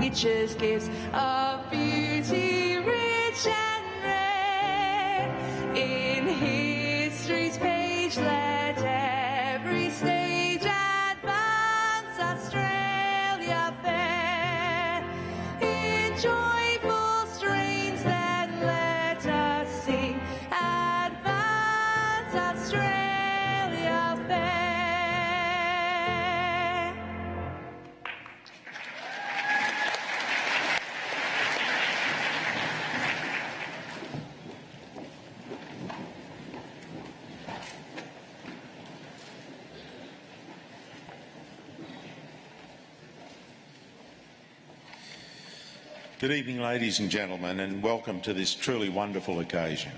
nature's gifts of beauty rich and rare. In history's page let every stage advance Australia fair. In joyful strains then let us sing, advance Australia fair. Good evening, ladies and gentlemen, and welcome to this truly wonderful occasion.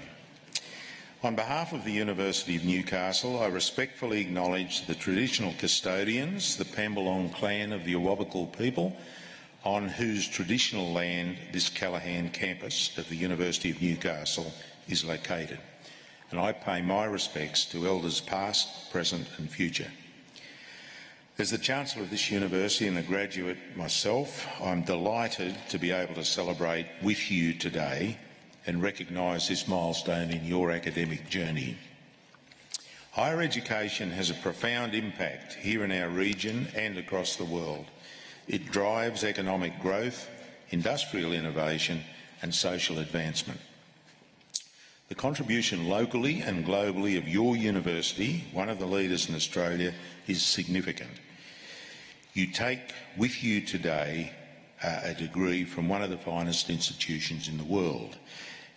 On behalf of the University of Newcastle, I respectfully acknowledge the traditional custodians, the Pambalong clan of the Awabakal people, on whose traditional land this Callaghan campus of the University of Newcastle is located. And I pay my respects to elders past, present and future. As the Chancellor of this university and a graduate myself, I'm delighted to be able to celebrate with you today and recognise this milestone in your academic journey. Higher education has a profound impact here in our region and across the world. It drives economic growth, industrial innovation and social advancement. The contribution locally and globally of your university, one of the leaders in Australia, is significant. You take with you today a degree from one of the finest institutions in the world.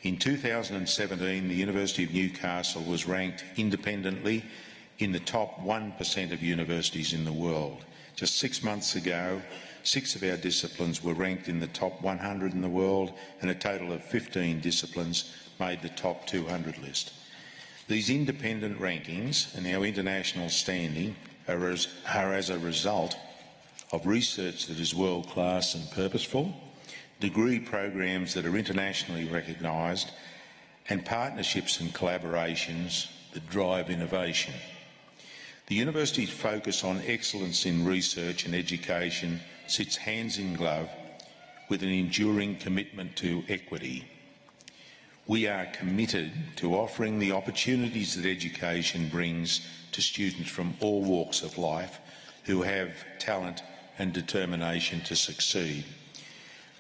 In 2017, the University of Newcastle was ranked independently in the top 1% of universities in the world. Just 6 months ago, 6 of our disciplines were ranked in the top 100 in the world, and a total of 15 disciplines made the top 200 list. These independent rankings and our international standing are as a result of research that is world-class and purposeful, degree programs that are internationally recognised, and partnerships and collaborations that drive innovation. The university's focus on excellence in research and education sits hands in glove with an enduring commitment to equity. We are committed to offering the opportunities that education brings to students from all walks of life who have talent and determination to succeed.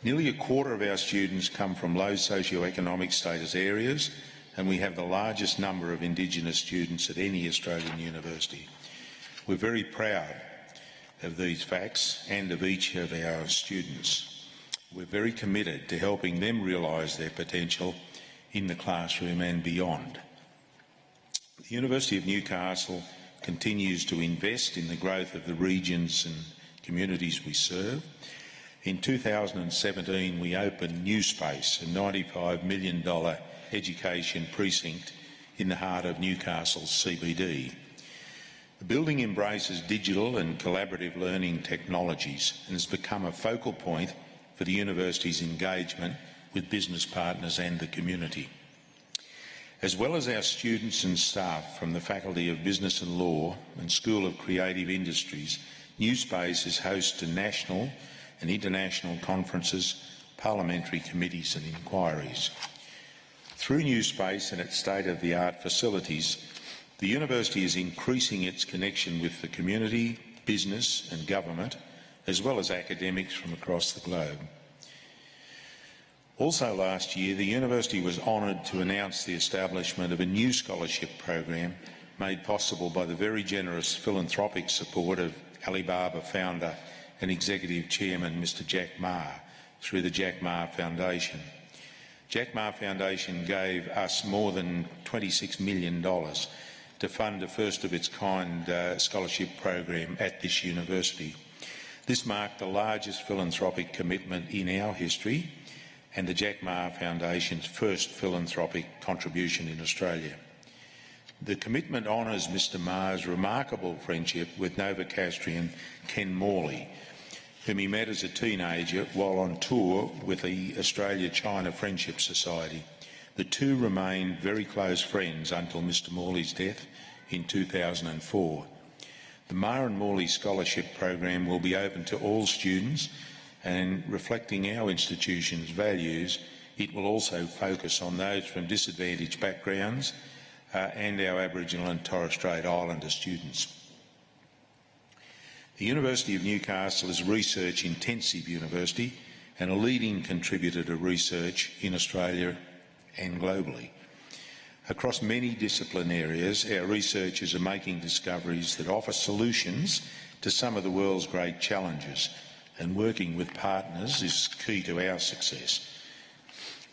Nearly a quarter of our students come from low socio-economic status areas, and we have the largest number of Indigenous students at any Australian university. We're very proud of these facts and of each of our students. We're very committed to helping them realise their potential in the classroom and beyond. The University of Newcastle continues to invest in the growth of the regions and communities we serve. In 2017, we opened New Space, a $95 million education precinct in the heart of Newcastle's CBD. The building embraces digital and collaborative learning technologies and has become a focal point for the university's engagement with business partners and the community. As well as our students and staff from the Faculty of Business and Law and School of Creative Industries, New Space is host to national and international conferences, parliamentary committees and inquiries. Through New Space and its state-of-the-art facilities, the university is increasing its connection with the community, business and government, as well as academics from across the globe. Also last year, the university was honoured to announce the establishment of a new scholarship program made possible by the very generous philanthropic support of Alibaba founder and Executive Chairman Mr Jack Ma through the Jack Ma Foundation. Jack Ma Foundation gave us more than $26 million to fund a first-of-its-kind scholarship program at this university. This marked the largest philanthropic commitment in our history and the Jack Ma Foundation's first philanthropic contribution in Australia. The commitment honours Mr Ma's remarkable friendship with Novocastrian Ken Morley, whom he met as a teenager while on tour with the Australia-China Friendship Society. The two remained very close friends until Mr Morley's death in 2004. The Ma and Morley Scholarship Program will be open to all students and reflecting our institution's values, it will also focus on those from disadvantaged backgrounds and our Aboriginal and Torres Strait Islander students. The University of Newcastle is a research-intensive university and a leading contributor to research in Australia and globally. Across many discipline areas, our researchers are making discoveries that offer solutions to some of the world's great challenges, and working with partners is key to our success.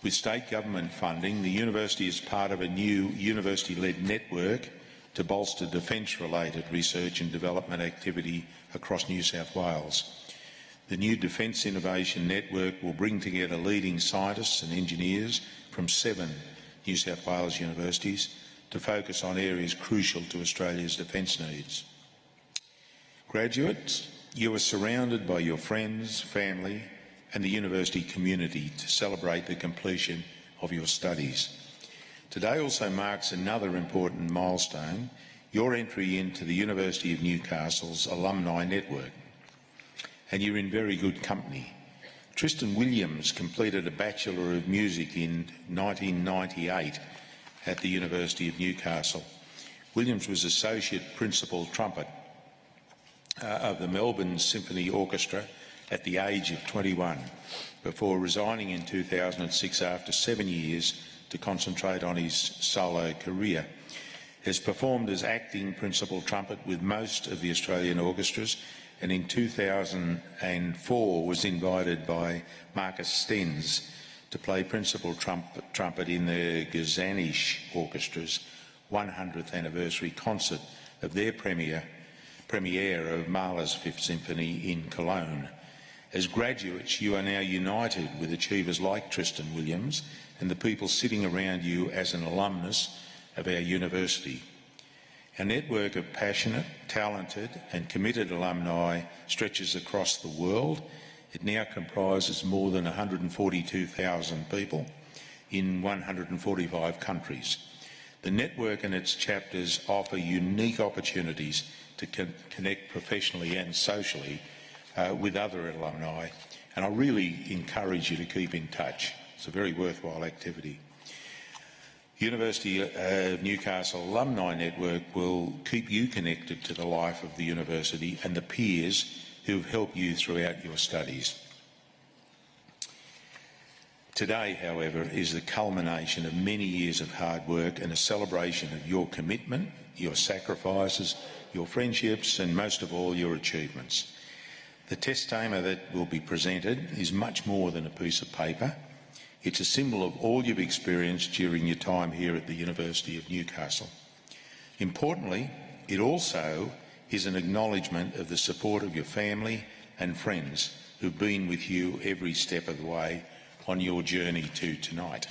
With state government funding, the university is part of a new university-led network to bolster defence-related research and development activity across New South Wales. The new Defence Innovation Network will bring together leading scientists and engineers from 7 New South Wales universities to focus on areas crucial to Australia's defence needs. Graduates, you are surrounded by your friends, family and the university community to celebrate the completion of your studies. Today also marks another important milestone, your entry into the University of Newcastle's alumni network. And you're in very good company. Tristan Williams completed a Bachelor of Music in 1998 at the University of Newcastle. Williams was Associate Principal Trumpet of the Melbourne Symphony Orchestra at the age of 21, before resigning in 2006 after 7 years to concentrate on his solo career. Has performed as acting principal trumpet with most of the Australian orchestras, and in 2004 was invited by Marcus Stenz to play principal trumpet in the Gazanish Orchestra's 100th anniversary concert of their premiere of Mahler's Fifth Symphony in Cologne. As graduates, you are now united with achievers like Tristan Williams and the people sitting around you as an alumnus of our university. Our network of passionate, talented and committed alumni stretches across the world. It now comprises more than 142,000 people in 145 countries. The network and its chapters offer unique opportunities to connect professionally and socially with other alumni, and I really encourage you to keep in touch. It's a very worthwhile activity. University of Newcastle Alumni Network will keep you connected to the life of the university and the peers who have helped you throughout your studies. Today, however, is the culmination of many years of hard work and a celebration of your commitment, your sacrifices, your friendships and most of all your achievements. The testament that will be presented is much more than a piece of paper. It's a symbol of all you've experienced during your time here at the University of Newcastle. Importantly, it also is an acknowledgement of the support of your family and friends who've been with you every step of the way on your journey to tonight.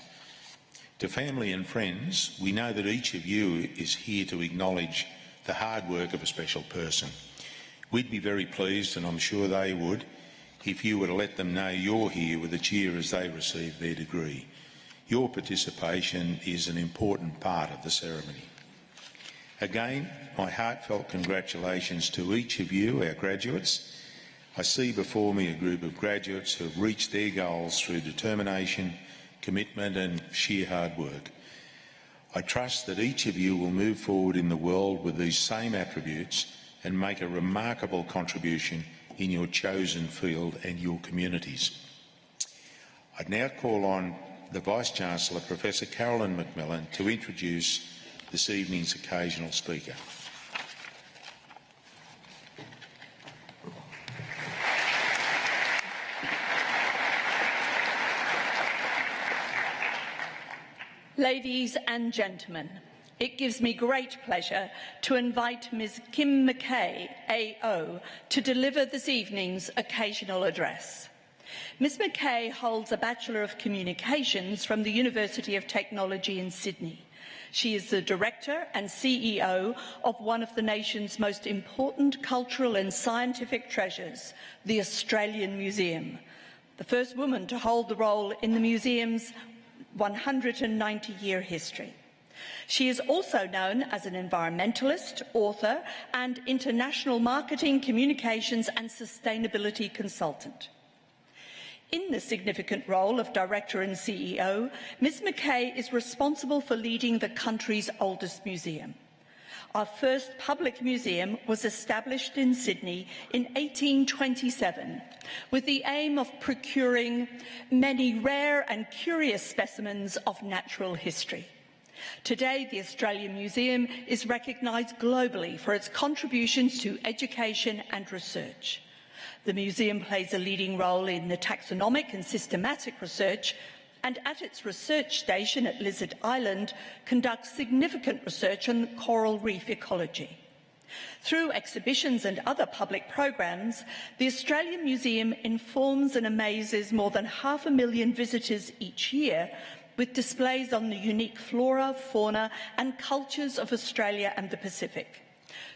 To family and friends, we know that each of you is here to acknowledge the hard work of a special person. We'd be very pleased, and I'm sure they would, if you were to let them know you're here with a cheer as they receive their degree. Your participation is an important part of the ceremony. Again, my heartfelt congratulations to each of you, our graduates. I see before me a group of graduates who have reached their goals through determination, commitment and sheer hard work. I trust that each of you will move forward in the world with these same attributes and make a remarkable contribution in your chosen field and your communities. I'd now call on the Vice-Chancellor, Professor Carolyn McMillan, to introduce this evening's occasional speaker. Ladies and gentlemen, it gives me great pleasure to invite Ms. Kim McKay, AO, to deliver this evening's occasional address. Ms. McKay holds a Bachelor of Communications from the University of Technology in Sydney. She is the Director and CEO of one of the nation's most important cultural and scientific treasures, the Australian Museum, the first woman to hold the role in the museum's 190-year history. She is also known as an environmentalist, author and international marketing, communications and sustainability consultant. In the significant role of Director and CEO, Ms Mackay is responsible for leading the country's oldest museum. Our first public museum was established in Sydney in 1827 with the aim of procuring many rare and curious specimens of natural history. Today, the Australian Museum is recognised globally for its contributions to education and research. The museum plays a leading role in the taxonomic and systematic research, and at its research station at Lizard Island conducts significant research on coral reef ecology. Through exhibitions and other public programs, the Australian Museum informs and amazes more than 500,000 visitors each year with displays on the unique flora, fauna and cultures of Australia and the Pacific.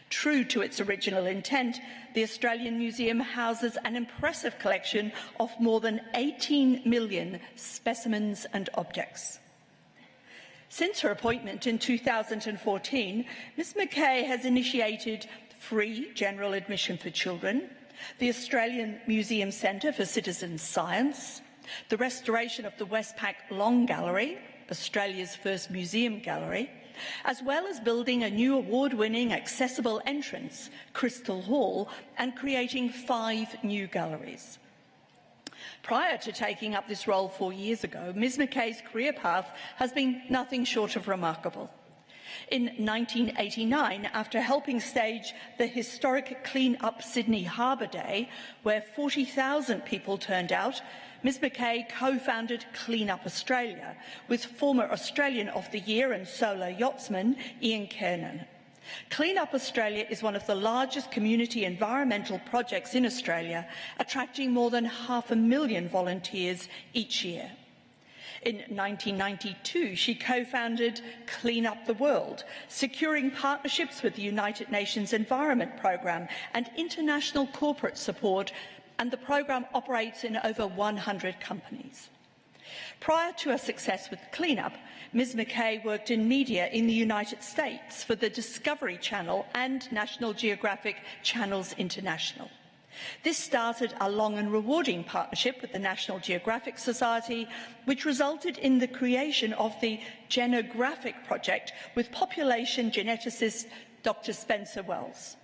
True to its original intent, the Australian Museum houses an impressive collection of more than 18 million specimens and objects. Since her appointment in 2014, Ms Mackay has initiated free general admission for children, the Australian Museum Centre for Citizen Science, the restoration of the Westpac Long Gallery, Australia's first museum gallery, as well as building a new award-winning accessible entrance, Crystal Hall, and creating 5 new galleries. Prior to taking up this role 4 years ago, Ms Mackay's career path has been nothing short of remarkable. In 1989, after helping stage the historic Clean Up Sydney Harbour Day, where 40,000 people turned out, Ms Mackay co-founded Clean Up Australia with former Australian of the Year and solo yachtsman Ian Kernan. Clean Up Australia is one of the largest community environmental projects in Australia, attracting more than 500,000 volunteers each year. In 1992, she co-founded Clean Up the World, securing partnerships with the United Nations Environment Programme and international corporate support, and the programme operates in over 100 companies. Prior to her success with Clean Up, Ms Mackay worked in media in the United States for the Discovery Channel and National Geographic Channels International. This started a long and rewarding partnership with the National Geographic Society, which resulted in the creation of the Genographic Project with population geneticist Dr. Spencer Wells.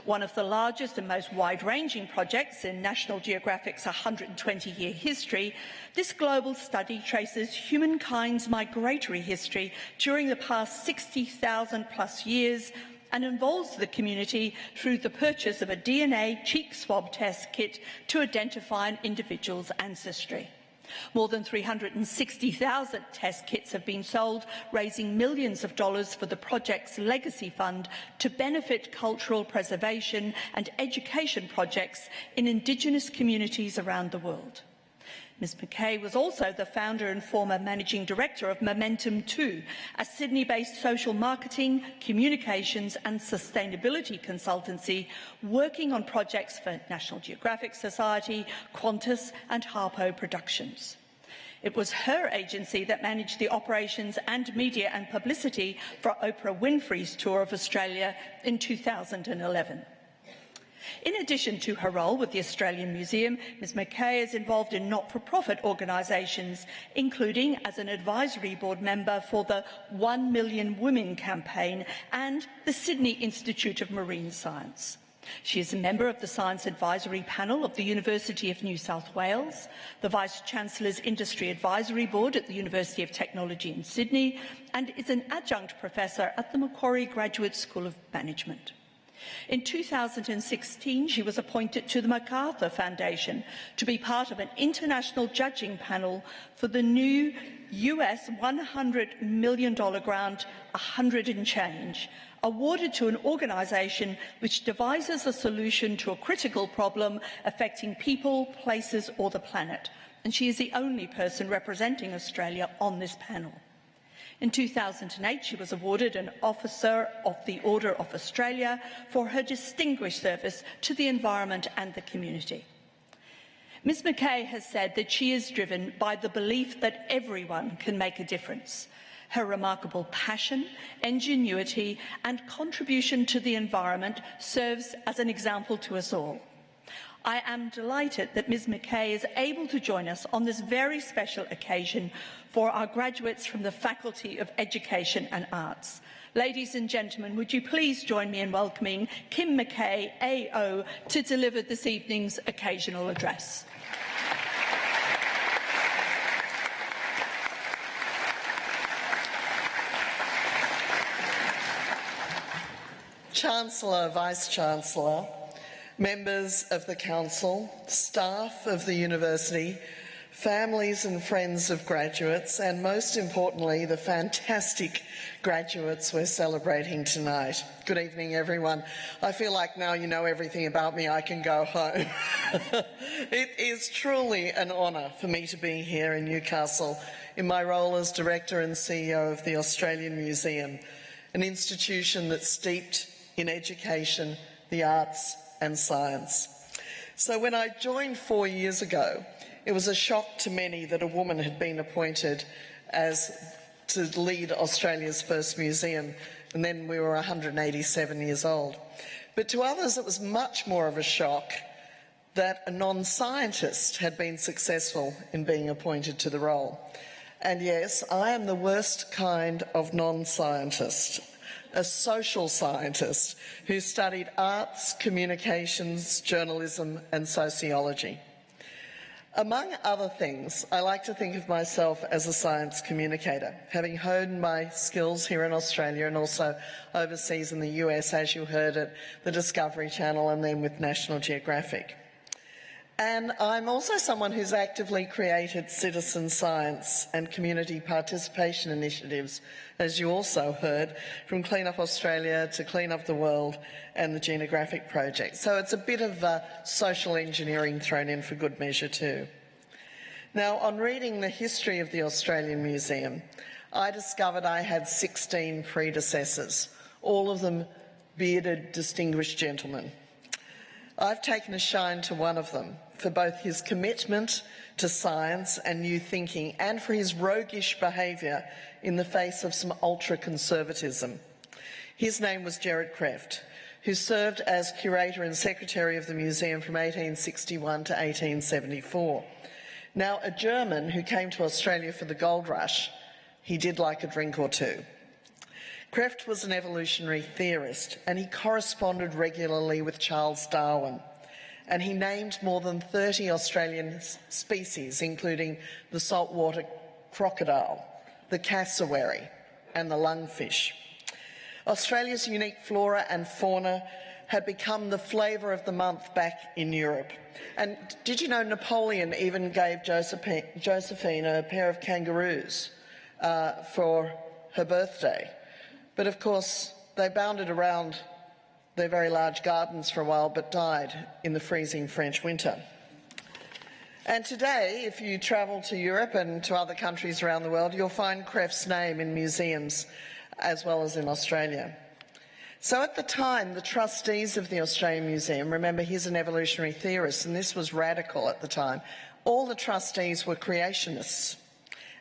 One of the largest and most wide-ranging projects in National Geographic's 120-year history, this global study traces humankind's migratory history during the past 60,000+ years and involves the community through the purchase of a DNA cheek swab test kit to identify an individual's ancestry. More than 360,000 test kits have been sold, raising millions of dollars for the project's legacy fund to benefit cultural preservation and education projects in Indigenous communities around the world. Ms Mackay was also the founder and former managing director of Momentum 2, a Sydney-based social marketing, communications and sustainability consultancy working on projects for National Geographic Society, Qantas and Harpo Productions. It was her agency that managed the operations and media and publicity for Oprah Winfrey's tour of Australia in 2011. In addition to her role with the Australian Museum, Ms Mackay is involved in not-for-profit organisations, including as an advisory board member for the 1 Million Women campaign and the Sydney Institute of Marine Science. She is a member of the Science Advisory Panel of the University of New South Wales, the Vice-Chancellor's Industry Advisory Board at the University of Technology in Sydney, and is an adjunct professor at the Macquarie Graduate School of Management. In 2016, she was appointed to the MacArthur Foundation to be part of an international judging panel for the new US $100 million grant, 100 and change, awarded to an organisation which devises a solution to a critical problem affecting people, places or the planet. And she is the only person representing Australia on this panel. In 2008, she was awarded an Officer of the Order of Australia for her distinguished service to the environment and the community. Ms Mackay has said that she is driven by the belief that everyone can make a difference. Her remarkable passion, ingenuity and contribution to the environment serves as an example to us all. I am delighted that Ms McKay is able to join us on this very special occasion for our graduates from the Faculty of Education and Arts. Ladies and gentlemen, would you please join me in welcoming Kim McKay, AO, to deliver this evening's occasional address. Chancellor, Vice-Chancellor, members of the Council, staff of the University, families and friends of graduates, and most importantly, the fantastic graduates we're celebrating tonight. Good evening, everyone. I feel like now you know everything about me, I can go home. It is truly an honour for me to be here in Newcastle in my role as Director and CEO of the Australian Museum, an institution that's steeped in education, the arts and science. So when I joined 4 years ago, it was a shock to many that a woman had been appointed to lead Australia's first museum, and then we were 187 years old. But to others it was much more of a shock that a non-scientist had been successful in being appointed to the role. And yes, I am the worst kind of non-scientist, a social scientist who studied arts, communications, journalism and sociology. Among other things, I like to think of myself as a science communicator, having honed my skills here in Australia and also overseas in the US, as you heard at the Discovery Channel and then with National Geographic. And I'm also someone who's actively created citizen science and community participation initiatives, as you also heard, from Clean Up Australia to Clean Up the World and the Genographic Project. So it's a bit of social engineering thrown in for good measure too. Now, on reading the history of the Australian Museum, I discovered I had 16 predecessors, all of them bearded, distinguished gentlemen. I've taken a shine to one of them for both his commitment to science and new thinking and for his roguish behaviour in the face of some ultra-conservatism. His name was Gerard Krefft, who served as curator and secretary of the museum from 1861 to 1874. Now, a German who came to Australia for the gold rush, he did like a drink or two. Krefft was an evolutionary theorist and he corresponded regularly with Charles Darwin, and he named more than 30 Australian species, including the saltwater crocodile, the cassowary and the lungfish. Australia's unique flora and fauna had become the flavour of the month back in Europe. And did you know Napoleon even gave Josephine a pair of kangaroos for her birthday? But of course, they bounded around their very large gardens for a while, but died in the freezing French winter. And today, if you travel to Europe and to other countries around the world, you'll find Krefft's name in museums as well as in Australia. So at the time, the trustees of the Australian Museum, remember he's an evolutionary theorist and this was radical at the time, all the trustees were creationists.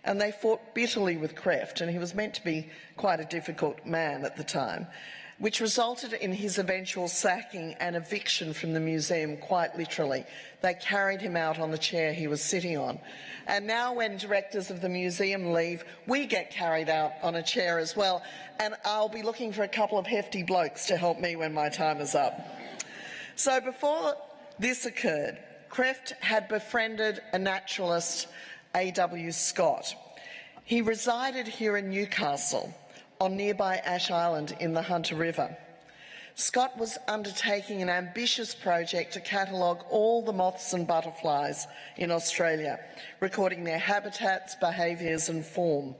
And they fought bitterly with Krefft, and he was meant to be quite a difficult man at the time, which resulted in his eventual sacking and eviction from the museum, quite literally. They carried him out on the chair he was sitting on. And now when directors of the museum leave, we get carried out on a chair as well, and I'll be looking for a couple of hefty blokes to help me when my time is up. So before this occurred, Krefft had befriended a naturalist, A.W. Scott. He resided here in Newcastle on nearby Ash Island in the Hunter River. Scott was undertaking an ambitious project to catalogue all the moths and butterflies in Australia, recording their habitats, behaviours and form.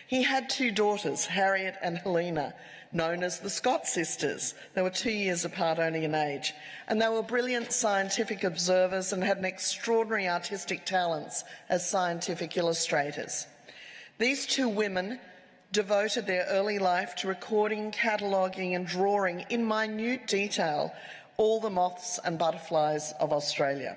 He had two daughters, Harriet and Helena, known as the Scott sisters. They were 2 years apart only in age, and they were brilliant scientific observers and had an extraordinary artistic talents as scientific illustrators. These two women devoted their early life to recording, cataloguing and drawing in minute detail all the moths and butterflies of Australia.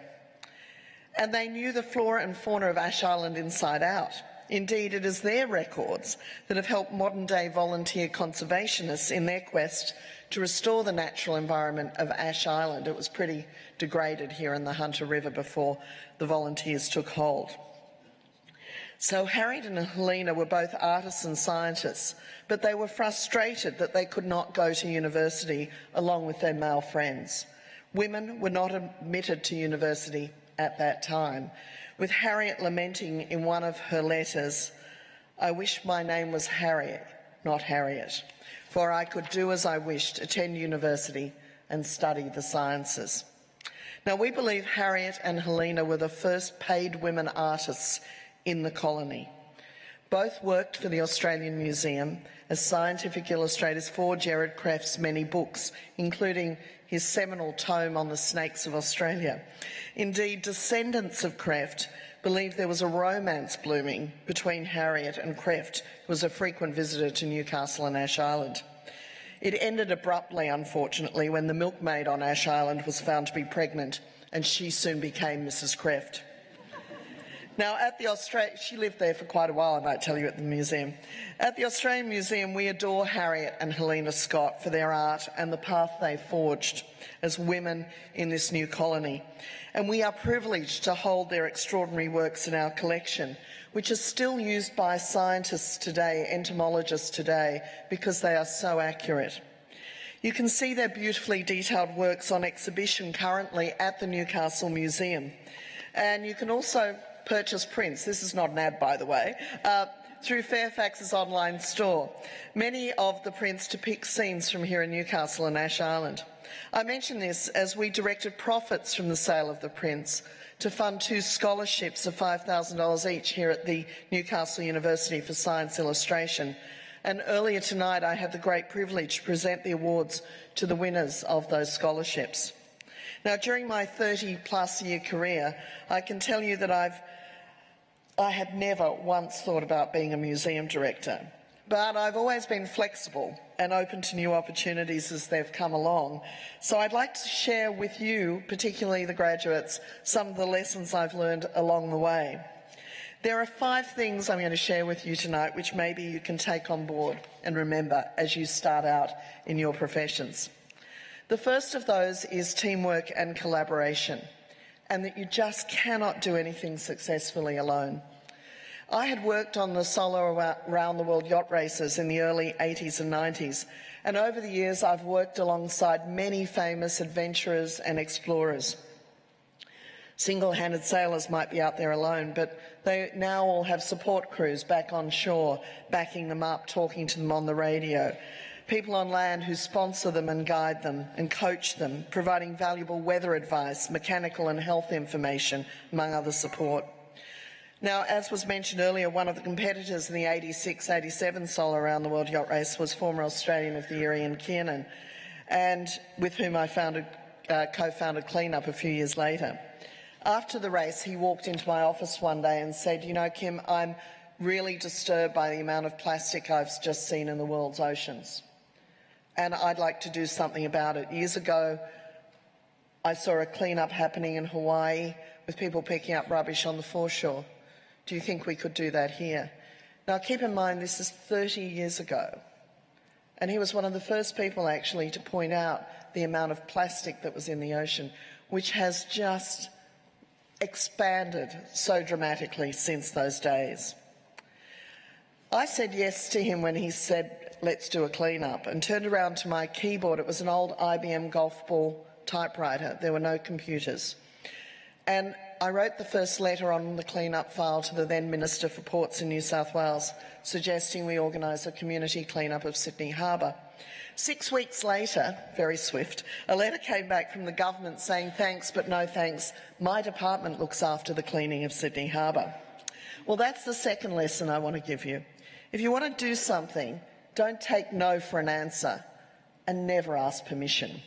And they knew the flora and fauna of Ash Island inside out. Indeed, it is their records that have helped modern-day volunteer conservationists in their quest to restore the natural environment of Ash Island. It was pretty degraded here in the Hunter River before the volunteers took hold. So Harriet and Helena were both artists and scientists, but they were frustrated that they could not go to university along with their male friends. Women were not admitted to university at that time, with Harriet lamenting in one of her letters, "I wish my name was Harriet, not Harriet, for I could do as I wished, attend university and study the sciences." Now, we believe Harriet and Helena were the first paid women artists in the colony. Both worked for the Australian Museum as scientific illustrators for Gerard Kreft's many books, including his seminal tome on the snakes of Australia. Indeed, descendants of Kreft believe there was a romance blooming between Harriet and Kreft, who was a frequent visitor to Newcastle and Ash Island. It ended abruptly, unfortunately, when the milkmaid on Ash Island was found to be pregnant, and she soon became Mrs. Kreft. Now, she lived there for quite a while, I might tell you, at the museum. At the Australian Museum, we adore Harriet and Helena Scott for their art and the path they forged as women in this new colony. And we are privileged to hold their extraordinary works in our collection, which is still used by scientists today, entomologists today, because they are so accurate. You can see their beautifully detailed works on exhibition currently at the Newcastle Museum. And you can also purchase prints, this is not an ad by the way, through Fairfax's online store. Many of the prints depict scenes from here in Newcastle and Ash Island. I mention this as we directed profits from the sale of the prints to fund 2 scholarships of $5,000 each here at the Newcastle University for Science Illustration. And earlier tonight I had the great privilege to present the awards to the winners of those scholarships. Now, during my 30-plus year career, I can tell you that I had never once thought about being a museum director, but I've always been flexible and open to new opportunities as they've come along. So I'd like to share with you, particularly the graduates, some of the lessons I've learned along the way. There are 5 things I'm going to share with you tonight which maybe you can take on board and remember as you start out in your professions. The first of those is teamwork and collaboration, and that you just cannot do anything successfully alone. I had worked on the solo around-the-world yacht races in the early 80s and 90s, and over the years I've worked alongside many famous adventurers and explorers. Single-handed sailors might be out there alone, but they now all have support crews back on shore, backing them up, talking to them on the radio. People on land who sponsor them and guide them and coach them, providing valuable weather advice, mechanical and health information, among other support. Now, as was mentioned earlier, one of the competitors in the 86-87 solo around the world yacht race was former Australian of the Year Ian Kiernan, and with whom I co-founded Cleanup a few years later. After the race, he walked into my office one day and said, "You know, Kim, I'm really disturbed by the amount of plastic I've just seen in the world's oceans, and I'd like to do something about it." Years ago, I saw a cleanup happening in Hawaii with people picking up rubbish on the foreshore. Do you think we could do that here? Now, keep in mind, this is 30 years ago, and he was one of the first people actually to point out the amount of plastic that was in the ocean, which has just expanded so dramatically since those days. I said yes to him when he said, "Let's do a clean-up," and turned around to my keyboard. It was an old IBM golf ball typewriter. There were no computers. And I wrote the first letter on the clean-up file to the then Minister for Ports in New South Wales, suggesting we organise a community clean-up of Sydney Harbour. 6 weeks later, very swift, a letter came back from the government saying, "Thanks, but no thanks. My department looks after the cleaning of Sydney Harbour." Well, that's the second lesson I want to give you. If you want to do something, don't take no for an answer and never ask permission.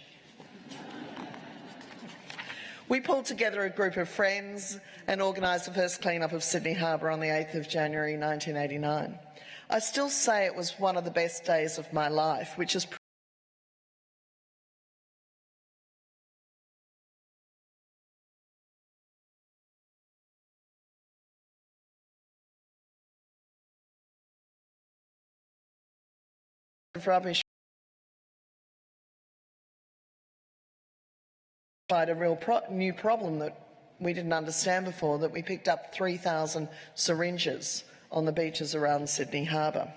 We pulled together a group of friends and organised the first clean-up of Sydney Harbour on the 8th of January 1989. I still say it was one of the best days of my life, which is rubbish a real new problem that we didn't understand before, that we picked up 3,000 syringes on the beaches around Sydney Harbour.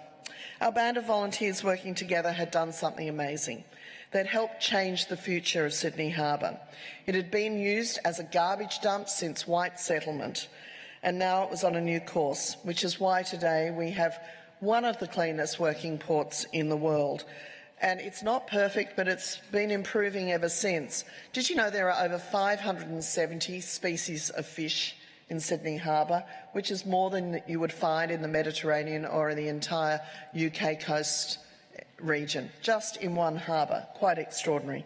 Our band of volunteers working together had done something amazing. They'd helped change the future of Sydney Harbour. It had been used as a garbage dump since white settlement, and now it was on a new course, which is why today we have one of the cleanest working ports in the world. And it's not perfect, but it's been improving ever since. Did you know there are over 570 species of fish in Sydney Harbour, which is more than you would find in the Mediterranean or in the entire UK coast region, just in one harbour? Quite extraordinary.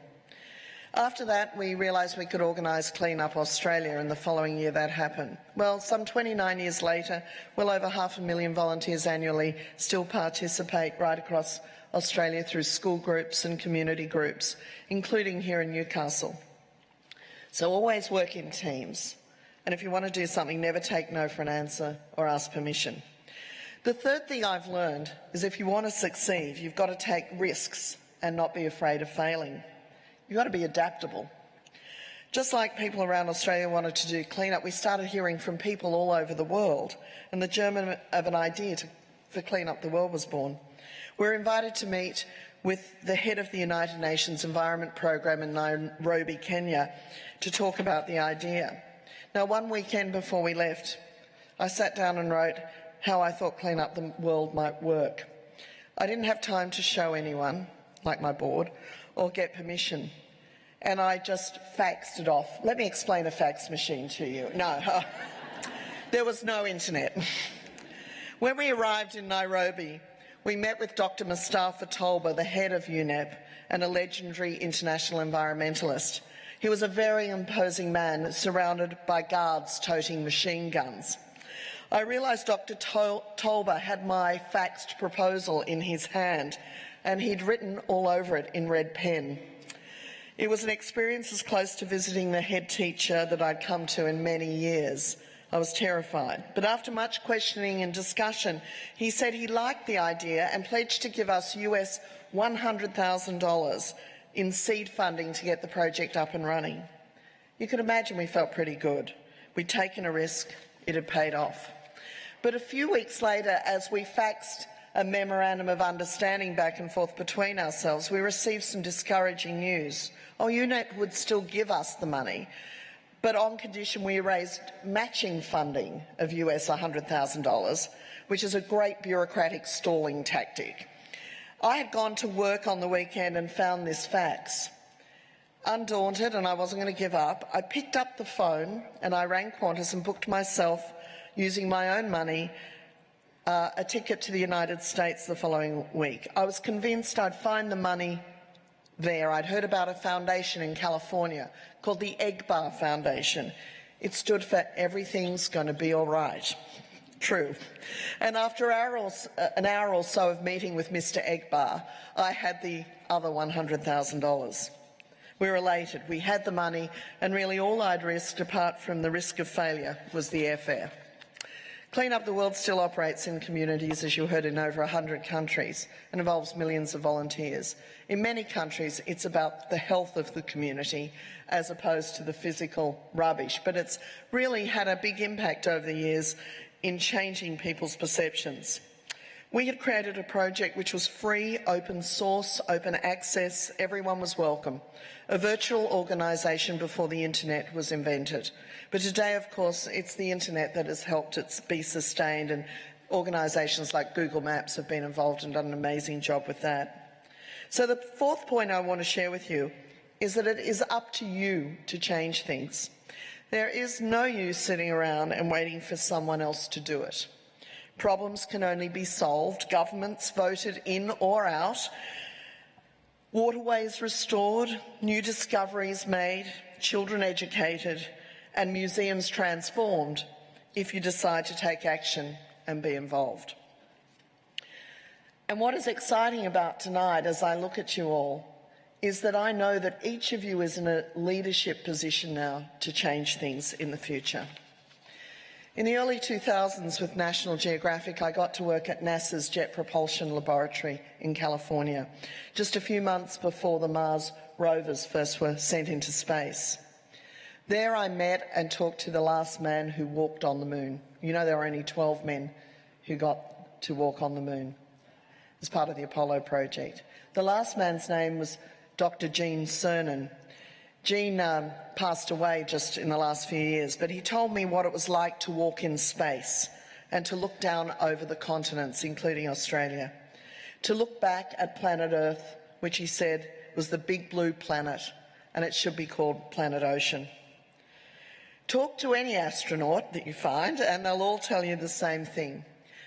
After that, we realised we could organise Clean Up Australia, and the following year that happened. Well, some 29 years later, well over 500,000 volunteers annually still participate right across Australia through school groups and community groups, including here in Newcastle. So always work in teams. And if you want to do something, never take no for an answer or ask permission. The third thing I've learned is if you want to succeed, you've got to take risks and not be afraid of failing. You've got to be adaptable. Just like people around Australia wanted to do cleanup, we started hearing from people all over the world, and the germ of an idea for Clean Up the World was born. We're invited to meet with the head of the United Nations Environment Programme in Nairobi, Kenya, to talk about the idea. Now, one weekend before we left, I sat down and wrote how I thought Clean Up the World might work. I didn't have time to show anyone, like my board, or get permission, and I just faxed it off. Let me explain a fax machine to you. No, there was no internet. When we arrived in Nairobi, we met with Dr. Mustafa Tolba, the head of UNEP, and a legendary international environmentalist. He was a very imposing man, surrounded by guards toting machine guns. I realised Dr. Tolba had my faxed proposal in his hand, and he'd written all over it in red pen. It was an experience as close to visiting the head teacher that I'd come to in many years. I was terrified. But after much questioning and discussion, he said he liked the idea and pledged to give us US $100,000 in seed funding to get the project up and running. You can imagine we felt pretty good. We'd taken a risk, it had paid off. But a few weeks later, as we faxed a memorandum of understanding back and forth between ourselves, we received some discouraging news. UNEP would still give us the money, but on condition we raised matching funding of US $100,000, which is a great bureaucratic stalling tactic. I had gone to work on the weekend and found this fax. Undaunted, and I wasn't going to give up, I picked up the phone and I rang Qantas and booked myself, using my own money, a ticket to the United States the following week. I was convinced I'd find the money there. I'd heard about a foundation in California called the Egbar Foundation. It stood for Everything's Going to Be All Right. True. And after an hour or so of meeting with Mr. Egbar, I had the other $100,000. We were elated. We had the money, and really all I'd risked, apart from the risk of failure, was the airfare. Clean Up the World still operates in communities, as you heard, in over 100 countries and involves millions of volunteers. In many countries, it's about the health of the community as opposed to the physical rubbish, but it's really had a big impact over the years in changing people's perceptions. We had created a project which was free, open source, open access, everyone was welcome. A virtual organisation before the internet was invented. But today, of course, it's the internet that has helped it be sustained, and organisations like Google Maps have been involved and done an amazing job with that. So the fourth point I want to share with you is that it is up to you to change things. There is no use sitting around and waiting for someone else to do it. Problems can only be solved, governments voted in or out, waterways restored, new discoveries made, children educated, and museums transformed if you decide to take action and be involved. And what is exciting about tonight, as I look at you all, is that I know that each of you is in a leadership position now to change things in the future. In the early 2000s with National Geographic, I got to work at NASA's Jet Propulsion Laboratory in California, just a few months before the Mars rovers first were sent into space. There I met and talked to the last man who walked on the moon. You know, there were only 12 men who got to walk on the moon as part of the Apollo project. The last man's name was Dr. Gene Cernan. Gene passed away just in the last few years, but he told me what it was like to walk in space and to look down over the continents, including Australia, to look back at planet Earth, which he said was the big blue planet, and it should be called Planet Ocean. Talk to any astronaut that you find, and they'll all tell you the same thing,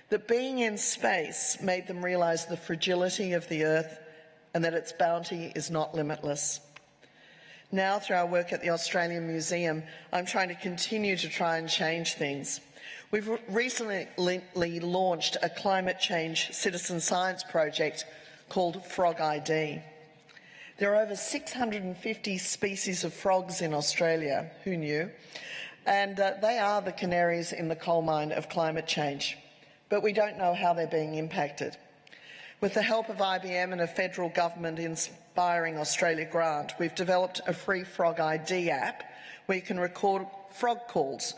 that being in space made them realise the fragility of the Earth and that its bounty is not limitless. Now, through our work at the Australian Museum, I'm trying to continue to try and change things. We've recently launched a climate change citizen science project called Frog ID. There are over 650 species of frogs in Australia, who knew? And they are the canaries in the coal mine of climate change. But we don't know how they're being impacted. With the help of IBM and a federal government Inspiring Australia grant, we've developed a free Frog ID app where you can record frog calls.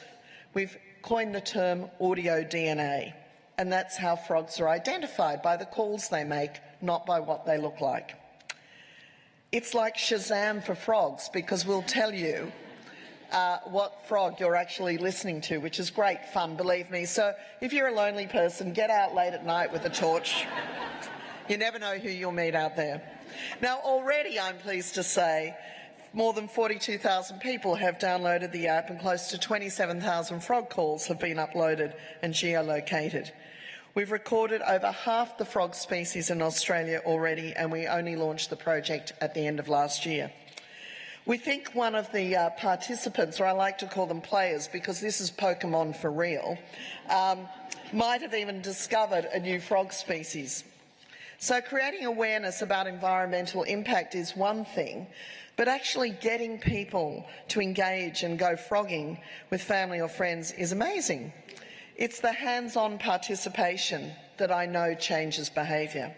We've coined the term audio DNA, and that's how frogs are identified, by the calls they make, not by what they look like. It's like Shazam for frogs, because we'll tell you what frog you're actually listening to, which is great fun, believe me. So if you're a lonely person, get out late at night with a torch. You never know who you'll meet out there. Now, already I'm pleased to say more than 42,000 people have downloaded the app and close to 27,000 frog calls have been uploaded and geolocated. We've recorded over half the frog species in Australia already, and we only launched the project at the end of last year. We think one of the participants, or I like to call them players because this is Pokemon for real, might have even discovered a new frog species. So creating awareness about environmental impact is one thing, but actually getting people to engage and go frogging with family or friends is amazing. It's the hands-on participation that I know changes behaviour.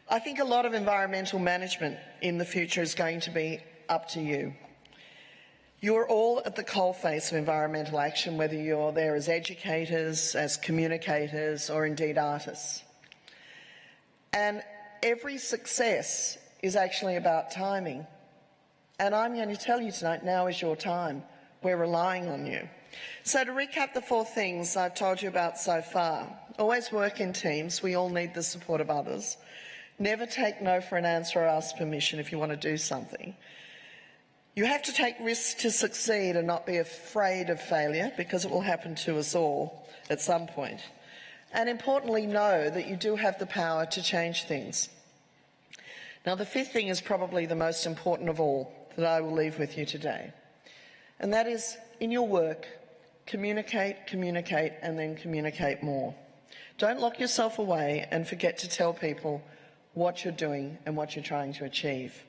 I think a lot of environmental management in the future is going to be up to you. You're all at the coalface of environmental action, whether you're there as educators, as communicators, or indeed artists. And every success is actually about timing. And I'm going to tell you tonight, now is your time. We're relying on you. So to recap the 4 things I've told you about so far: always work in teams. We all need the support of others. Never take no for an answer or ask permission if you want to do something. You have to take risks to succeed and not be afraid of failure, because it will happen to us all at some point. And importantly, know that you do have the power to change things. Now, the 5th thing is probably the most important of all that I will leave with you today. And that is, in your work, communicate, communicate, and then communicate more. Don't lock yourself away and forget to tell people what you're doing and what you're trying to achieve.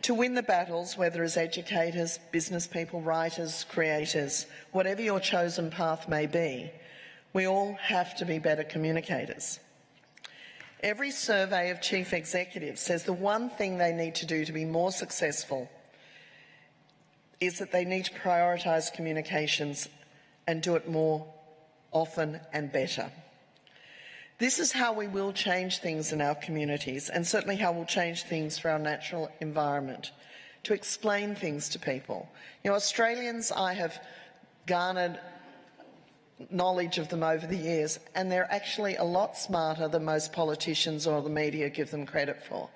To win the battles, whether as educators, business people, writers, creators, whatever your chosen path may be, we all have to be better communicators. Every survey of chief executives says the one thing they need to do to be more successful is that they need to prioritise communications and do it more often and better. This is how we will change things in our communities, and certainly how we'll change things for our natural environment, to explain things to people. You know, Australians, I have garnered knowledge of them over the years, and they're actually a lot smarter than most politicians or the media give them credit for.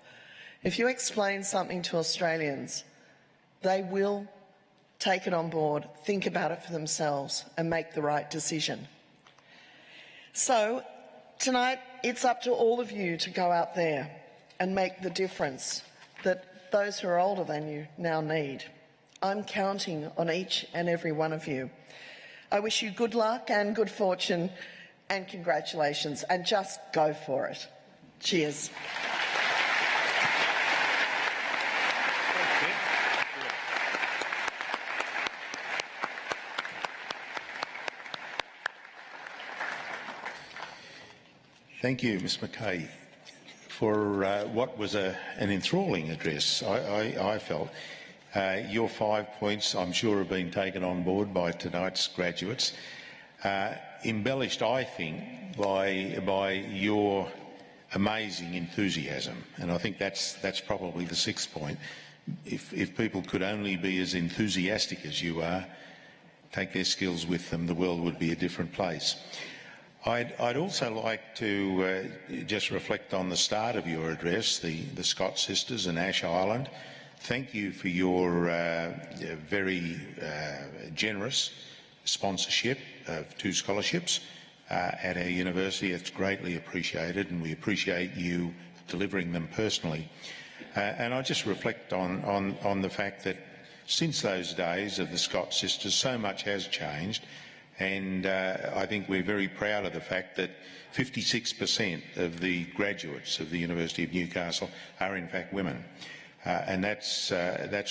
If you explain something to Australians, they will take it on board, think about it for themselves, and make the right decision. So, tonight, it's up to all of you to go out there and make the difference that those who are older than you now need. I'm counting on each and every one of you. I wish you good luck and good fortune and congratulations, and just go for it. Cheers. Thank you, Ms McKay, for what was an enthralling address, I felt. Your 5 points, I'm sure, have been taken on board by tonight's graduates, embellished, I think, by your amazing enthusiasm. And I think that's probably the 6th point. If people could only be as enthusiastic as you are, take their skills with them, the world would be a different place. I'd also like to just reflect on the start of your address, the Scott sisters and Ash Island. Thank you for your very generous sponsorship of 2 scholarships at our university. It's greatly appreciated, and we appreciate you delivering them personally. And I just reflect on the fact that since those days of the Scott sisters, so much has changed, and I think we're very proud of the fact that 56% of the graduates of the University of Newcastle are in fact women. And that's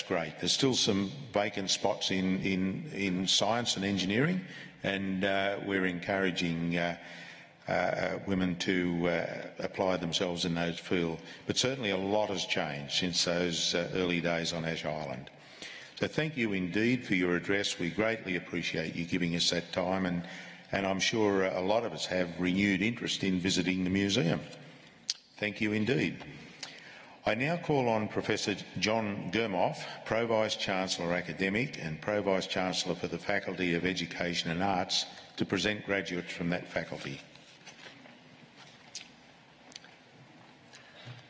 great. There's still some vacant spots in science and engineering, and we're encouraging women to apply themselves in those fields. But certainly a lot has changed since those early days on Ash Island. So thank you indeed for your address. We greatly appreciate you giving us that time, and I'm sure a lot of us have renewed interest in visiting the museum. Thank you indeed. I now call on Professor John Germoff, Pro-Vice-Chancellor Academic and Pro-Vice-Chancellor for the Faculty of Education and Arts, to present graduates from that faculty.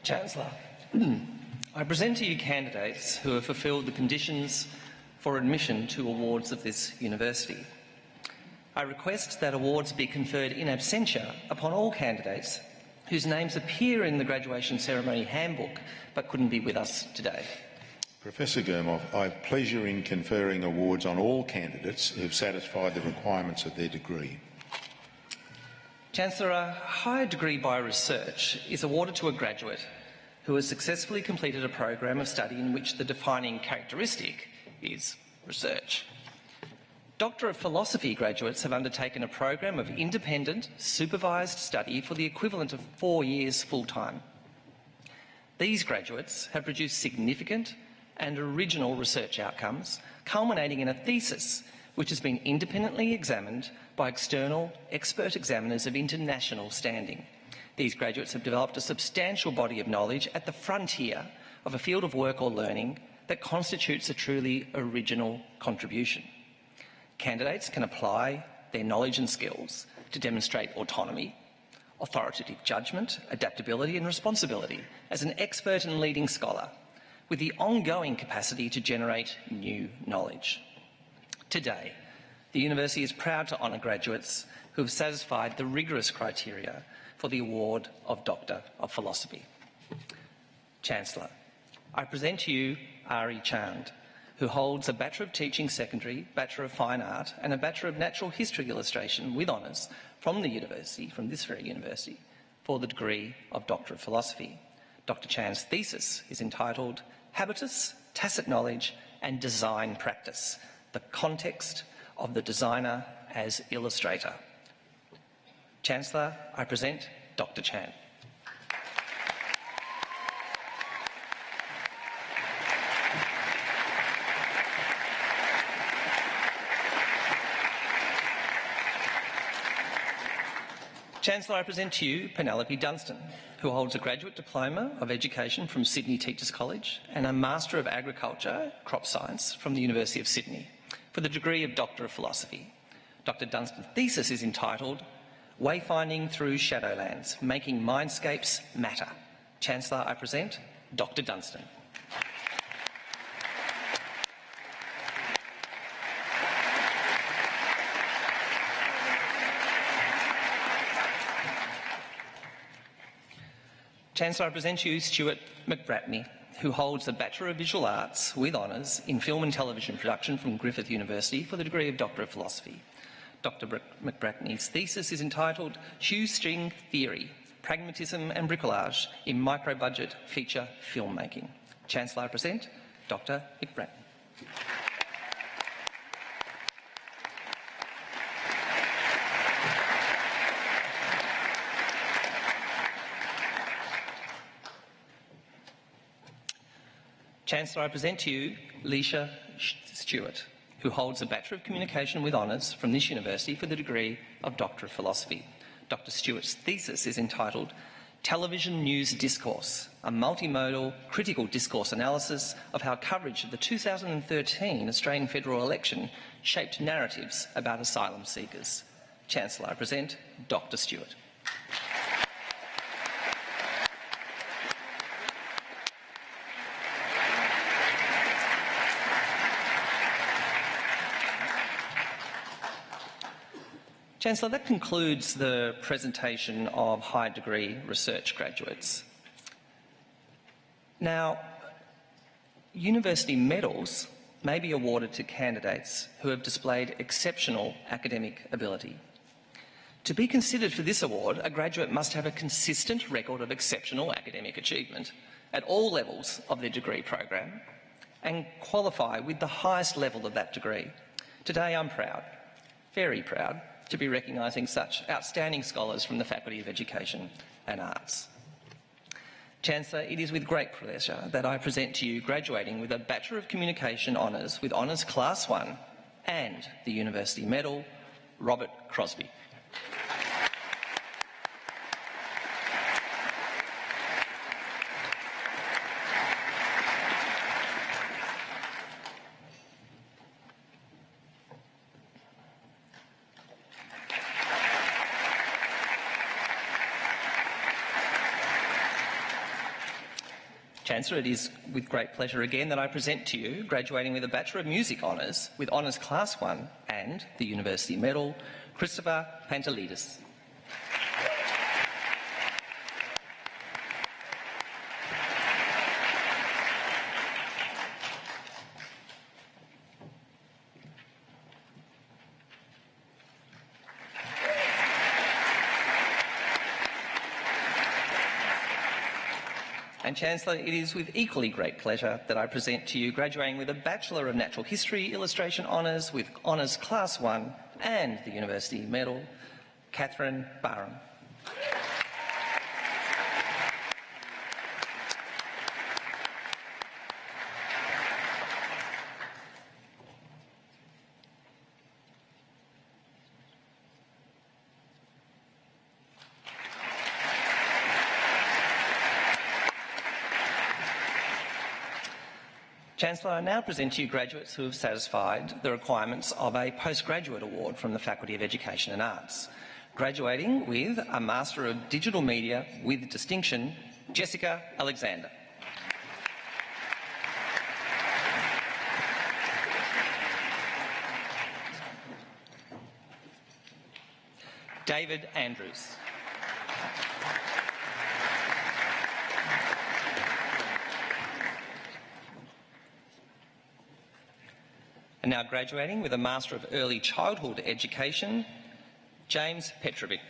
Chancellor, I present to you candidates who have fulfilled the conditions for admission to awards of this university. I request that awards be conferred in absentia upon all candidates whose names appear in the graduation ceremony handbook but couldn't be with us today. Professor Germoff, I have pleasure in conferring awards on all candidates who have satisfied the requirements of their degree. Chancellor, a higher degree by research is awarded to a graduate who has successfully completed a program of study in which the defining characteristic is research. Doctor of Philosophy graduates have undertaken a program of independent, supervised study for the equivalent of 4 years full-time. These graduates have produced significant and original research outcomes, culminating in a thesis which has been independently examined by external expert examiners of international standing. These graduates have developed a substantial body of knowledge at the frontier of a field of work or learning that constitutes a truly original contribution. Candidates can apply their knowledge and skills to demonstrate autonomy, authoritative judgment, adaptability and responsibility as an expert and leading scholar, with the ongoing capacity to generate new knowledge. Today, the University is proud to honour graduates who have satisfied the rigorous criteria for the award of Doctor of Philosophy. Chancellor, I present to you Ari Chand, who holds a Bachelor of Teaching Secondary, Bachelor of Fine Art and a Bachelor of Natural History Illustration with honours from the university, from this very university, for the degree of Doctor of Philosophy. Dr. Chand's thesis is entitled Habitus, Tacit Knowledge and Design Practice, the Context of the Designer as Illustrator. Chancellor, I present Dr. Chand. Chancellor, I present to you Penelope Dunstan, who holds a Graduate Diploma of Education from Sydney Teachers College and a Master of Agriculture, Crop Science from the University of Sydney for the degree of Doctor of Philosophy. Dr. Dunstan's thesis is entitled Wayfinding Through Shadowlands, Making Mindscapes Matter. Chancellor, I present Dr. Dunstan. Chancellor, I present you Stuart McBratney, who holds a Bachelor of Visual Arts with honours in Film and Television Production from Griffith University for the degree of Doctor of Philosophy. Dr. McBratney's thesis is entitled Shoestring Theory, Pragmatism and Bricolage in Micro-Budget Feature Filmmaking. Chancellor, I present Dr. McBratney. Chancellor, I present to you Leisha Stewart, who holds a Bachelor of Communication with Honours from this university for the degree of Doctor of Philosophy. Dr Stewart's thesis is entitled Television News Discourse, a multimodal critical discourse analysis of how coverage of the 2013 Australian federal election shaped narratives about asylum seekers. Chancellor, I present Dr Stewart. Chancellor, that concludes the presentation of high degree research graduates. Now, university medals may be awarded to candidates who have displayed exceptional academic ability. To be considered for this award, a graduate must have a consistent record of exceptional academic achievement at all levels of their degree program and qualify with the highest level of that degree. Today I'm proud, very proud, to be recognising such outstanding scholars from the Faculty of Education and Arts. Chancellor, it is with great pleasure that I present to you graduating with a Bachelor of Communication Honours with Honours Class 1 and the University Medal, Robert Crosby. Chancellor, it is with great pleasure again that I present to you, graduating with a Bachelor of Music Honours with Honours Class 1 and the University Medal, Christopher Pantelidis. And Chancellor, it is with equally great pleasure that I present to you graduating with a Bachelor of Natural History Illustration Honours with Honours Class 1 and the University Medal, Catherine Barham. Chancellor, I now present to you graduates who have satisfied the requirements of a postgraduate award from the Faculty of Education and Arts. Graduating with a Master of Digital Media with distinction, Jessica Alexander. David Andrews. And now graduating with a Master of Early Childhood Education, James Petrovic.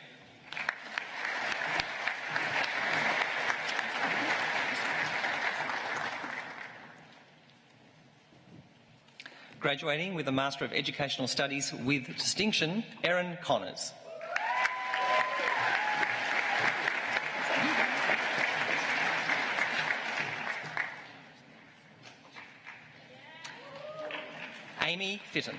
Graduating with a Master of Educational Studies with distinction, Erin Connors. Amy Fitton.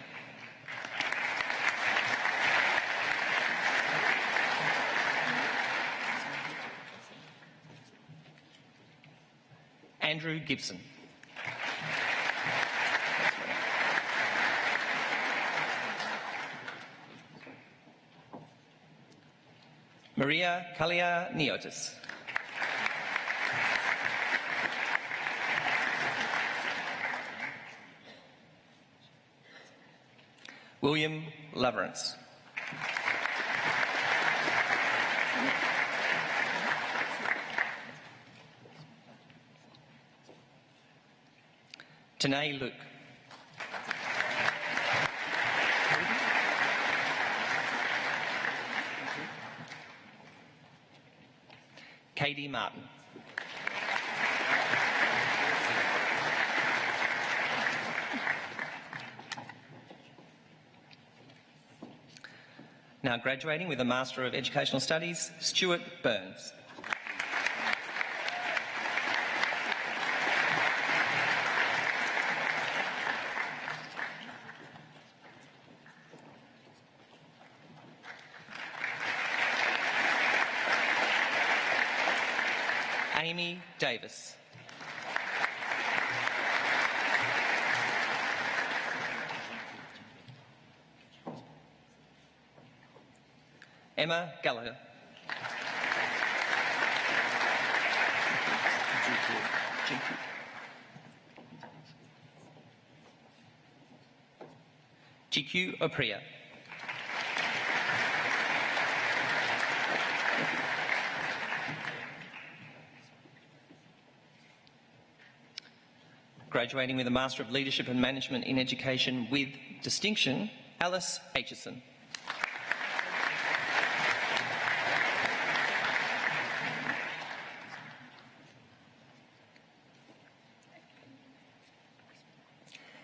Andrew Gibson. Maria Kalia Niotis. William Laverance. Tanae Luke. Katie Martin. Now graduating with a Master of Educational Studies, Stuart Burns. Amy Davis. Emma Gallagher. GQ Opriya. Graduating with a Master of Leadership and Management in Education with distinction, Alice Aitchison.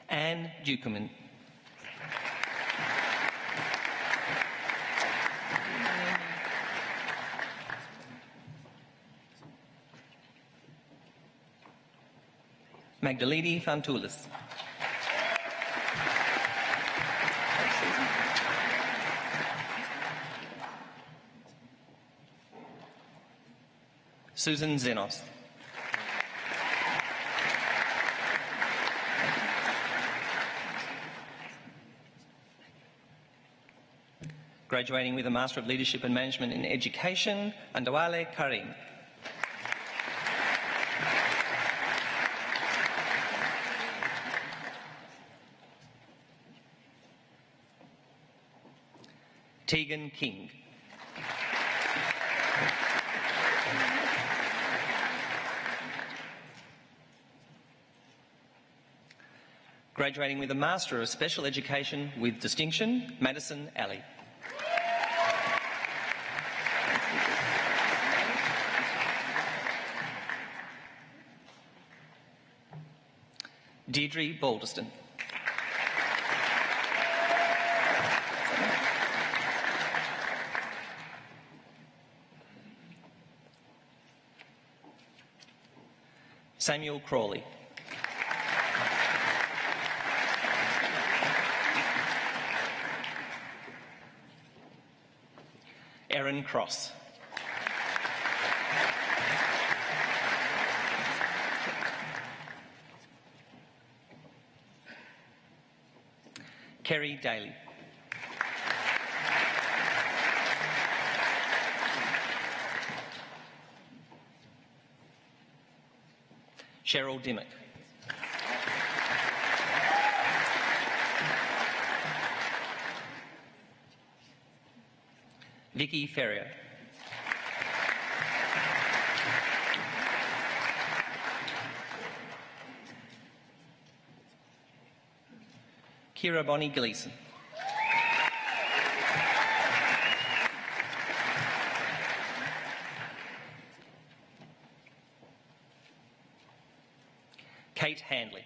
Anne Dukeman. Magdalene Fantoulis. Susan Zenos. Graduating with a Master of Leadership and Management in Education, Andawale Karim. Tegan King. Graduating with a Master of Special Education with distinction, Madison Alley. Deirdre Balderston. Samuel Crawley. Erin Cross. Kerry Daly. Cheryl Dimmock. Vicky Ferrier. Kira Bonnie Gleeson. Kate Handley.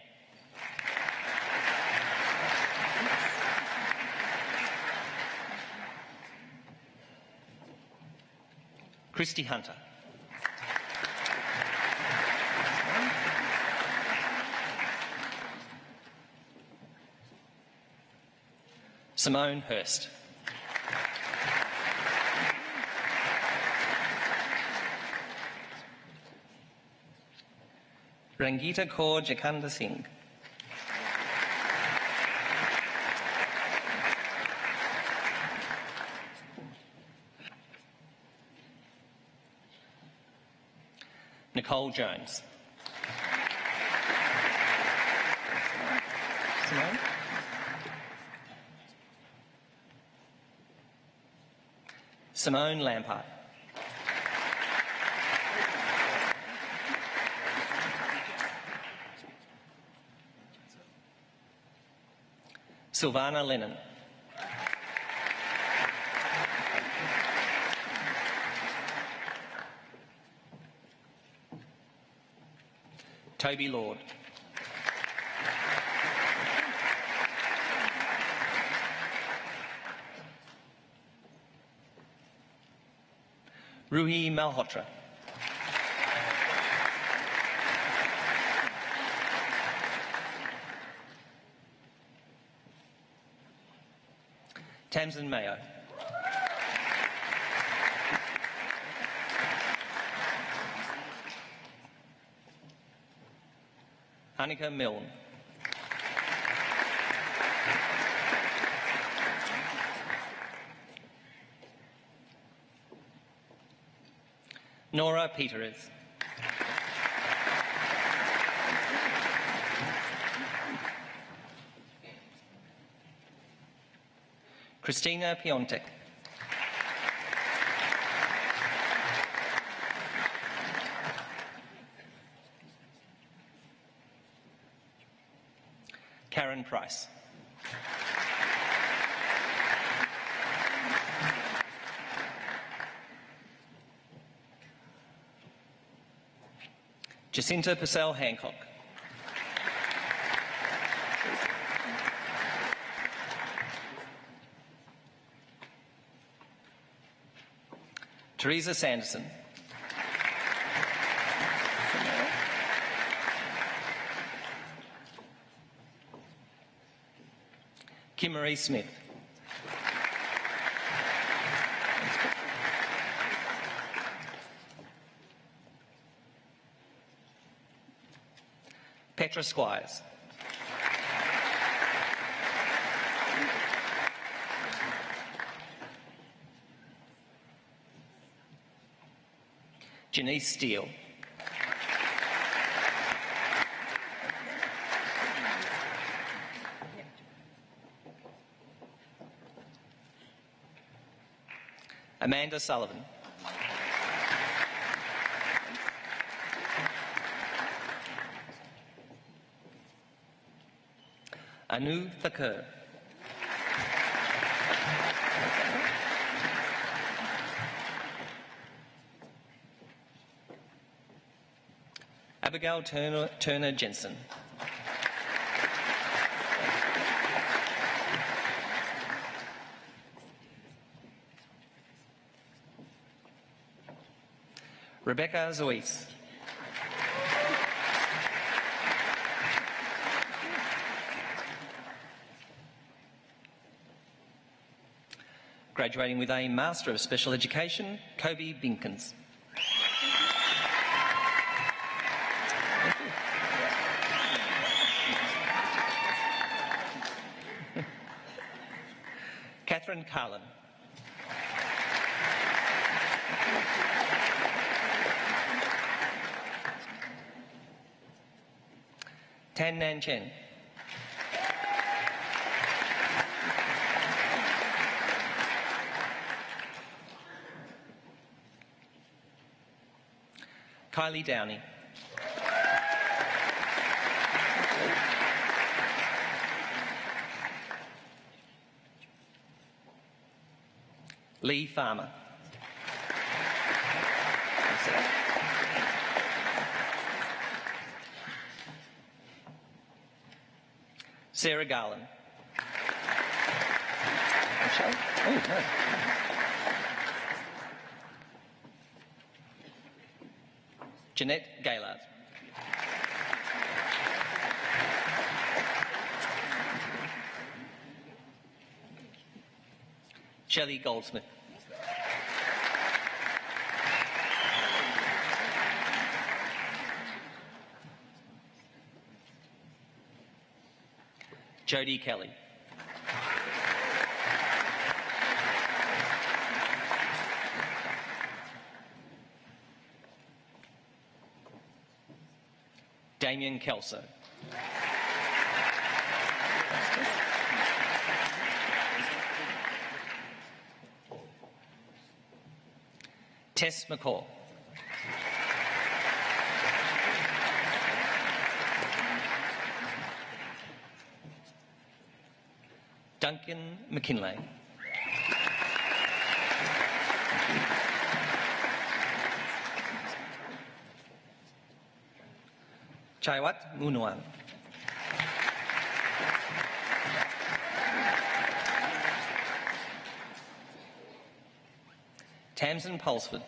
Christy Hunter. Simone Hurst. Rangita Kaur Jakanda Singh. Nicole Jones. Simone? Simone Lampard. Silvana Lennon. Toby Lord. Ruhi Malhotra. Tamsin Mayo. Hanika Milne. Nora Peters. Christina Piontek. Karen Price. Jacinta Purcell Hancock. Teresa Sanderson. Kim Marie Smith. Petra Squires. Janice Steele. Amanda Sullivan. Anu Thakur. Abigail Turner Jensen. Rebecca Zois. Graduating with a Master of Special Education, Kobe Binkins. Catherine Carlin. Tan Nan Chen. Kylie Downey. Lee Farmer. Sarah Garland. Michelle? Oh, no. Jeanette Gaylard. Shelley Goldsmith. Jodie Kelly. Damien Kelso. Tess McCall. Duncan McKinlay. Chaiwat Munuan. Tamsin Pulsford.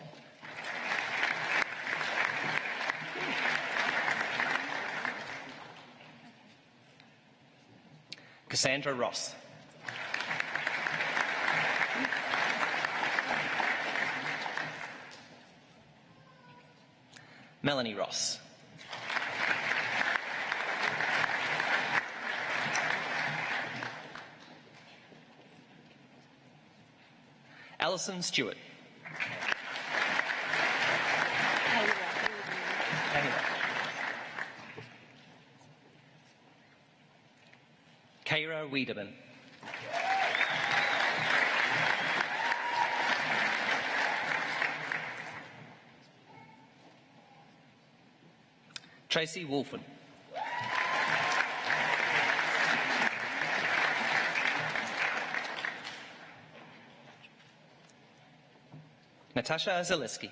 Cassandra Ross. Melanie Ross. Alison Stewart. Keira Wiedemann. Tracy Wolfen. Natasha Zaleski.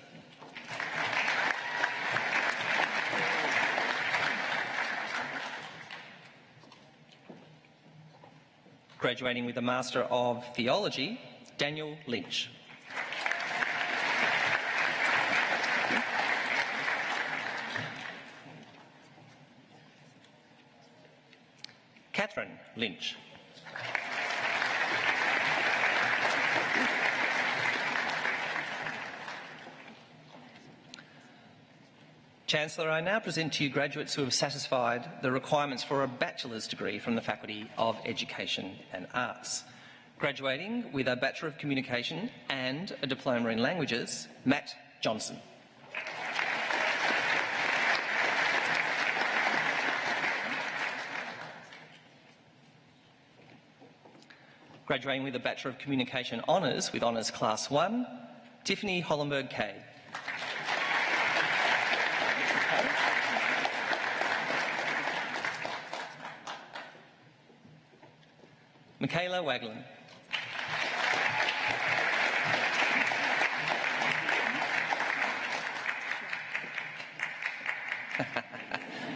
Graduating with a Master of Theology, Daniel Lynch. Catherine Lynch. Chancellor, I now present to you graduates who have satisfied the requirements for a bachelor's degree from the Faculty of Education and Arts. Graduating with a Bachelor of Communication and a Diploma in Languages, Matt Johnson. Graduating with a Bachelor of Communication Honours with Honours Class 1, Tiffany Hollenberg-Kay. Michaela Wagland.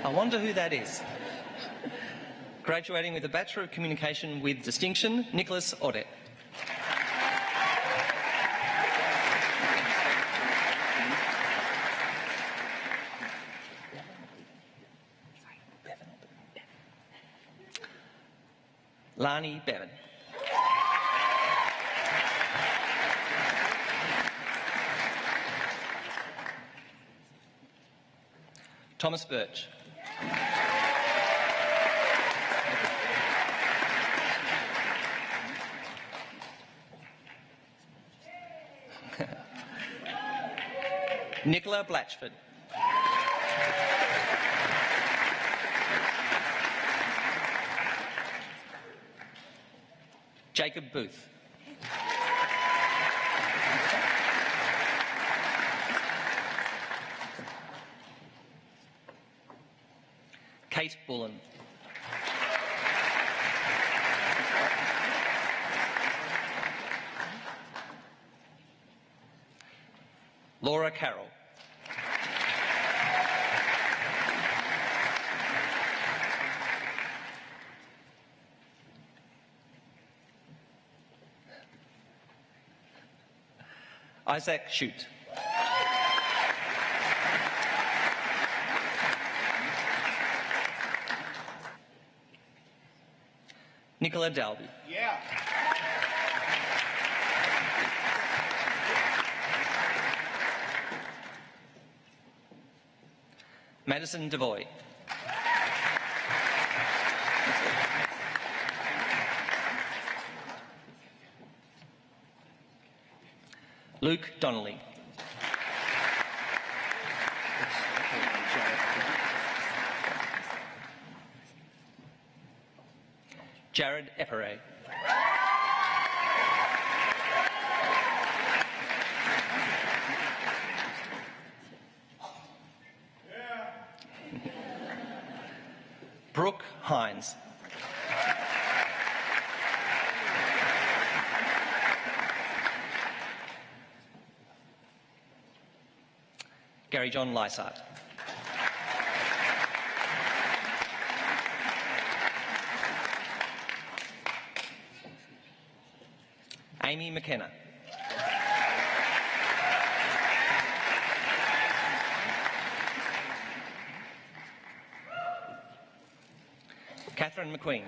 I wonder who that is. Graduating with a Bachelor of Communication with Distinction, Nicholas Audet. Lani Bevan. Thomas Birch. Nicola Blatchford. Jacob Booth. Kate Bullen. Laura Carroll. Isaac Shute. Nicola Dalby. Yeah. Madison Devoy. Luke Donnelly. Jared Epere. Brooke Hines. Gary John Lysart. Amy McKenna. Catherine McQueen.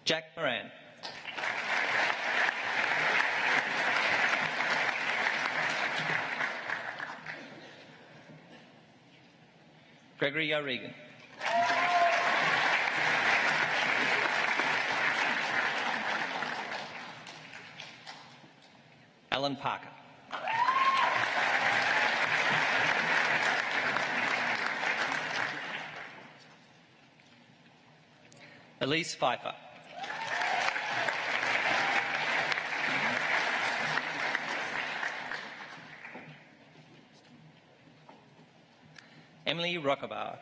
Jack Moran. Gregory O'Regan. Alan Parker. Elise Pfeiffer. Emily Rockabar.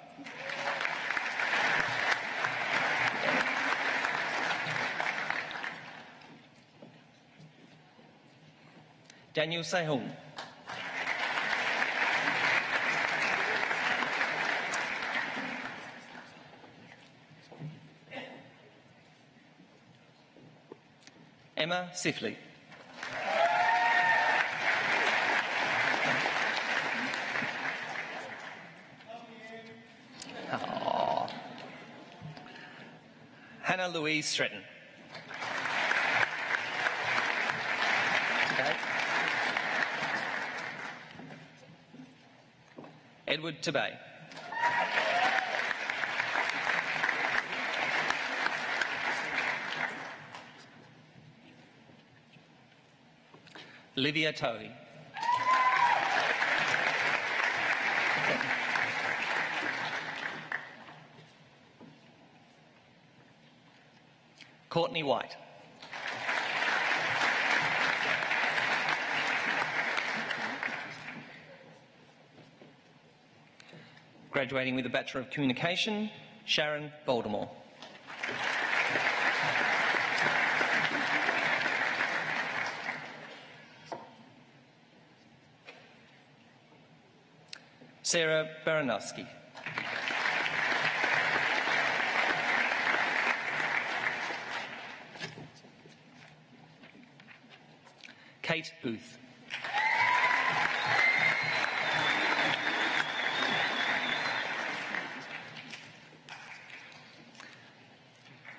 Daniel Sehung. Emma Sifley. Oh. Hannah Louise Stretton. Okay. Edward Tabay. Olivia Tohey. Courtney White. Graduating with a Bachelor of Communication, Sharon Baltimore. Sarah Baranowski. Kate Booth.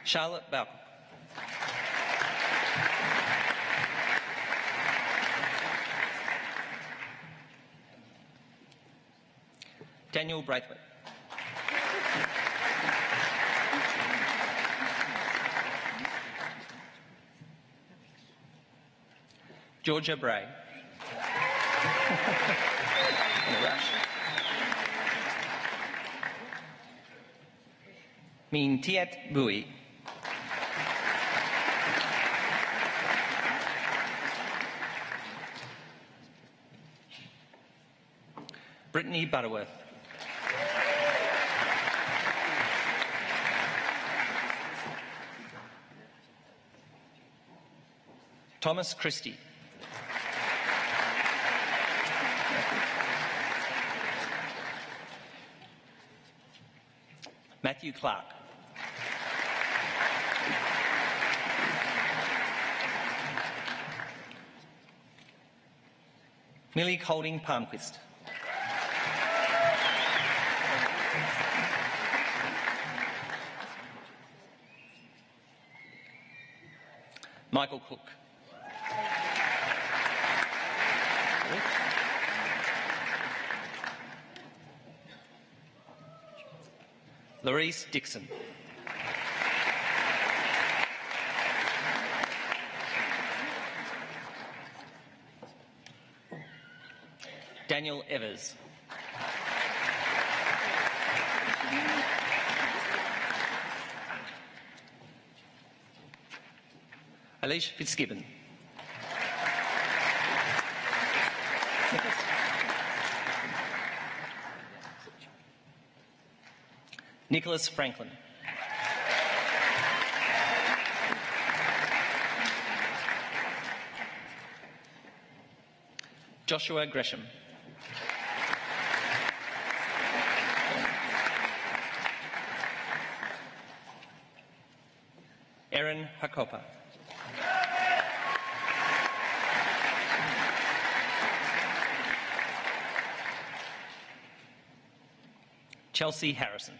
Charlotte Balcom. Daniel Braithwaite. Georgia Bray. In a rush. Min Tiet Bui. Brittany Butterworth. Thomas Christie. Matthew Clark. Millie Colding Palmquist. Michael Cook. Larice Dixon. Daniel Evers. Alicia Fitzgibbon. Nicholas Franklin. Joshua Gresham. Erin Hakopa. Chelsea Harrison.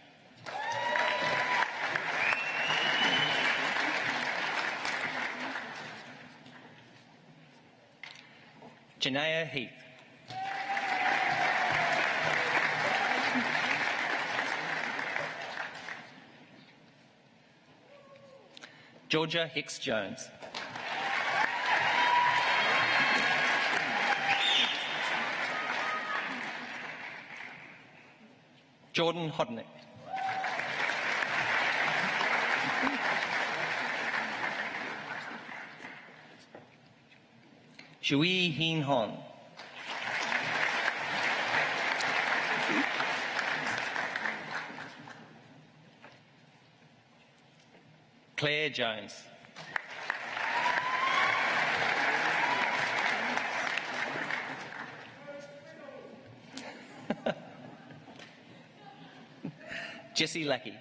Janaya Heath. Georgia Hicks-Jones. Jordan Hodnick. Shui Heen Hon. Claire Jones. Jessie Lackey.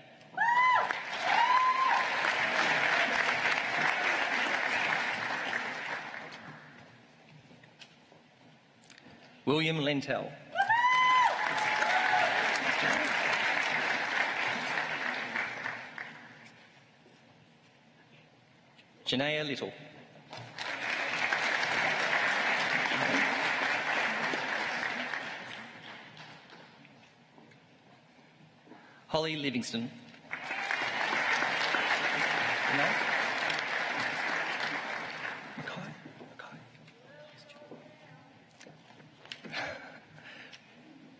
William Lentel. Janaea Little. Holly Livingston. No? Mackay.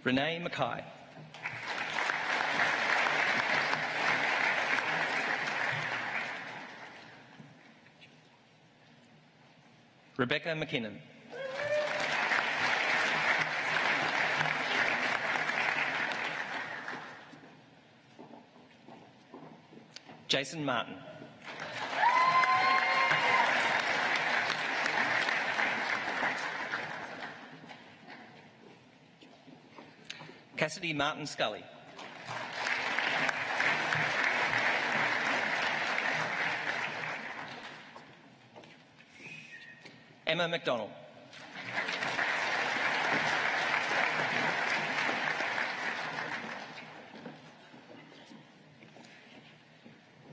Renee Mackay. Rebecca McKinnon. Jason Martin. Cassidy Martin Scully. Emma McDonald.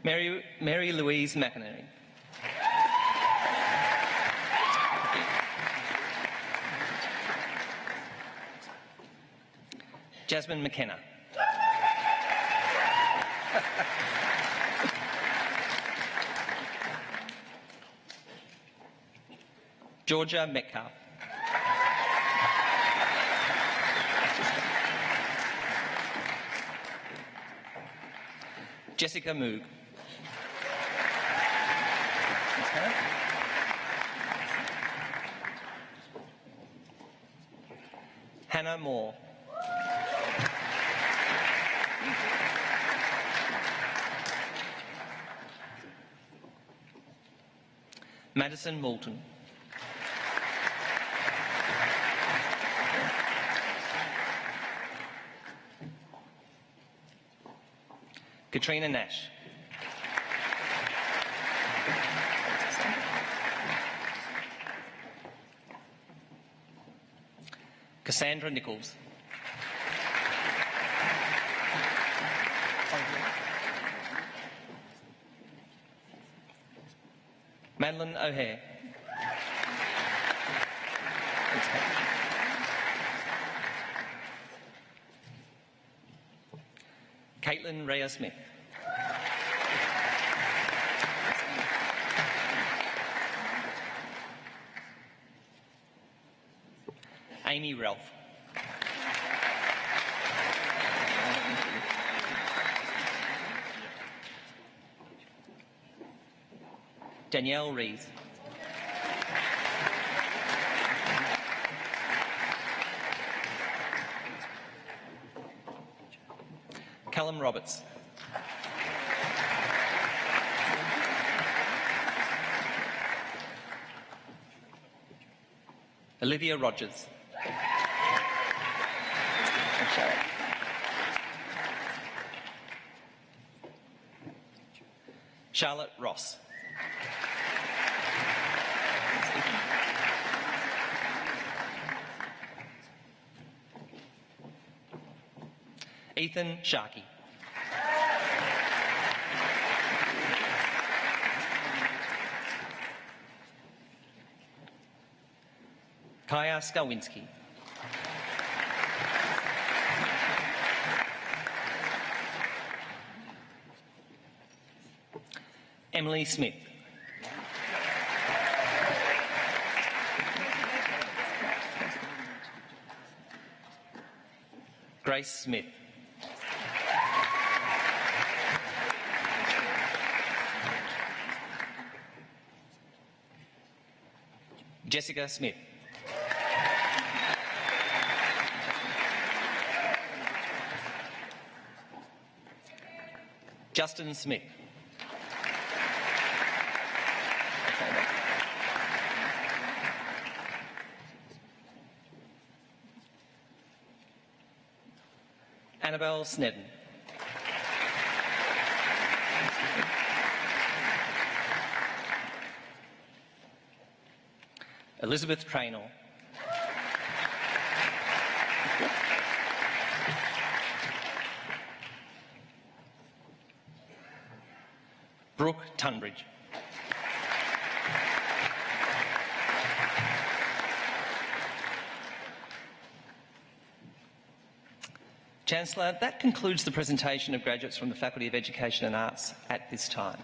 Mary Louise McInerney. Jasmine McKenna. Georgia Metcalf. Jessica Moog. Hannah Moore. Madison Moulton. Katrina Nash. Cassandra Nichols. Madeline O'Hare. Caitlin Rhea Smith. Amy Ralph. Danielle Rees. Callum Roberts. Olivia Rogers. Charlotte Ross. Ethan Sharkey. Kaya Skawinski. Emily Smith. Grace Smith. Jessica Smith. Justin Smith. Annabelle Snedden. Elizabeth Traynor. Brooke Tunbridge. Chancellor, that concludes the presentation of graduates from the Faculty of Education and Arts at this time.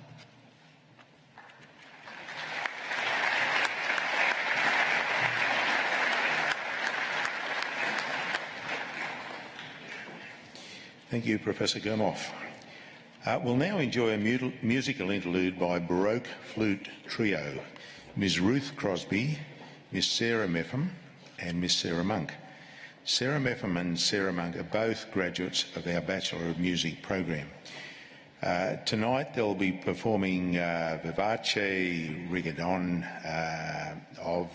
Thank you, Professor GLAMx. We'll now enjoy a musical interlude by Baroque Flute Trio, Ms Ruth Crosby, Miss Sarah Meffam and Miss Sarah Monk. Sarah Meffam and Sarah Monk are both graduates of our Bachelor of Music program. Tonight they'll be performing Vivace Rigodon of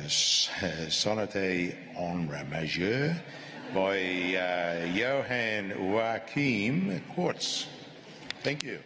Sonate en Re majeur by Johann Joachim Quartz. Thank you.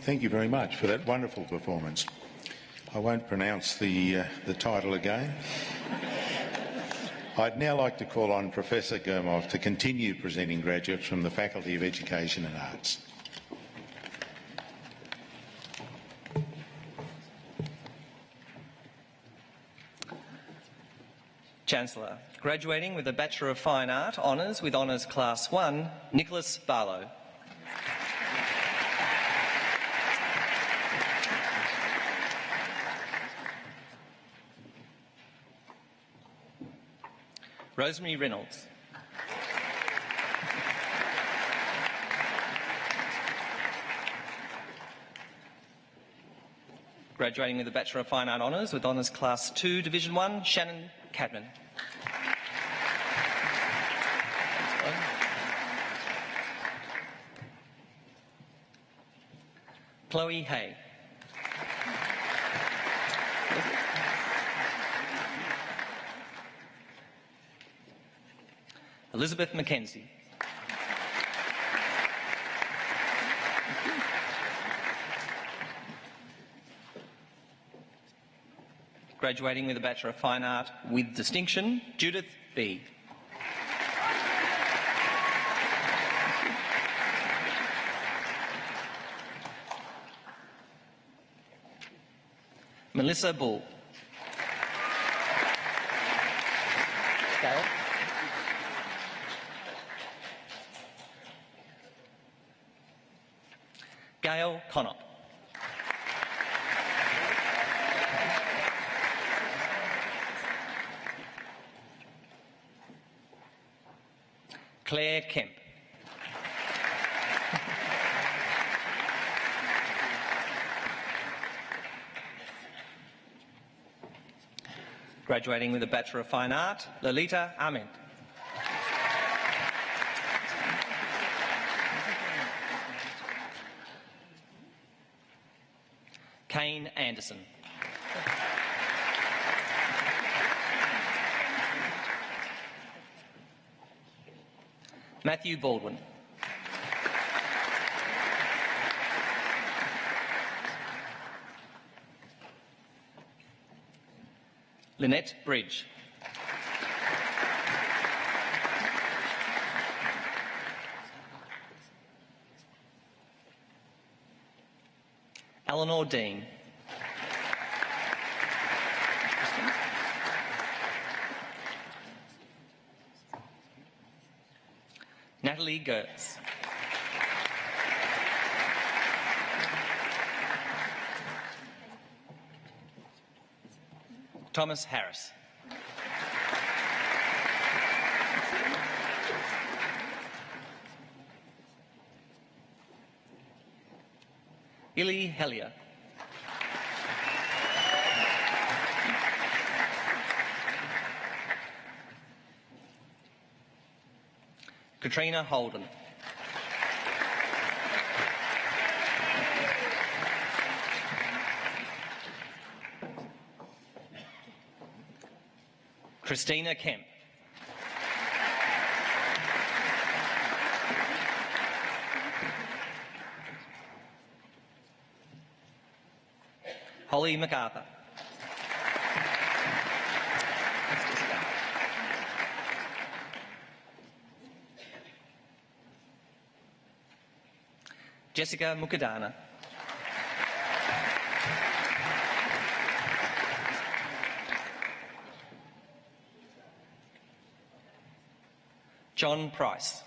Thank you very much for that wonderful performance. I won't pronounce the title again. I'd now like to call on Professor GLAMx to continue presenting graduates from the Faculty of Education and Arts. Chancellor, graduating with a Bachelor of Fine Art Honours with Honours Class 1, Nicholas Barlow. Rosemary Reynolds. Graduating with a Bachelor of Fine Art Honours with Honours Class 2, Division 1, Shannon Cadman. Chloe Hay. Elizabeth Mackenzie. Graduating with a Bachelor of Fine Art with distinction, Judith B. Melissa Bull. Gail. Gail Connop. Claire Kemp. Graduating with a Bachelor of Fine Art, Lalita Ahmed. Kane Anderson. Matthew Baldwin. Lynette Bridge. Eleanor Dean. Natalie Gertz. Thomas Harris. Illy Hellier. Katrina Holden. Christina Kemp. Holly MacArthur. Jessica Mukadana. John Price.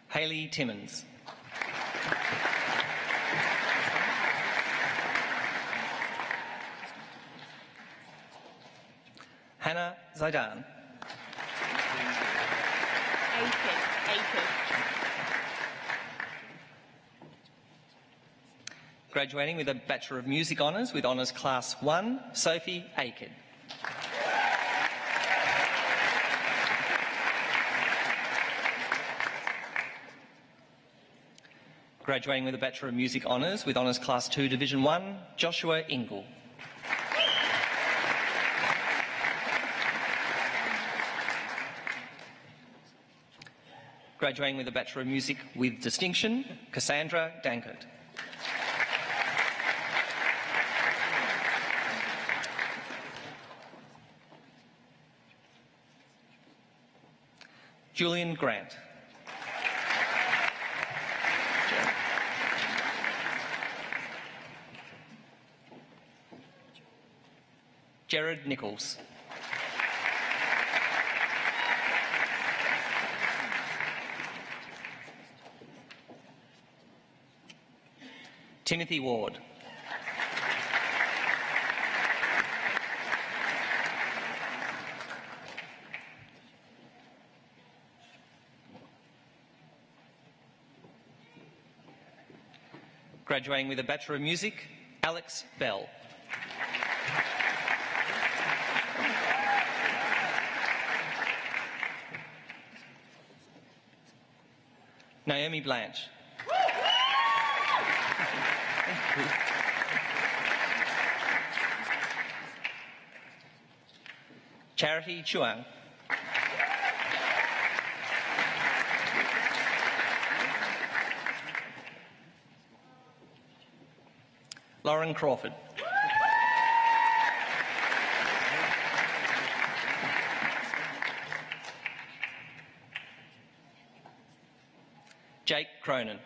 Hayley Timmins. Hannah Zaidan. Graduating with a Bachelor of Music Honours with Honours Class 1, Sophie Aiken. Graduating with a Bachelor of Music Honours with Honours Class 2, Division 1, Joshua Ingle. Graduating with a Bachelor of Music with Distinction, Cassandra Dankert. Julian Grant. Jared Nichols. Timothy Ward. Graduating with a Bachelor of Music, Alex Bell. Naomi Blanche. Charity Chuang. Lauren Crawford. Jake Cronin.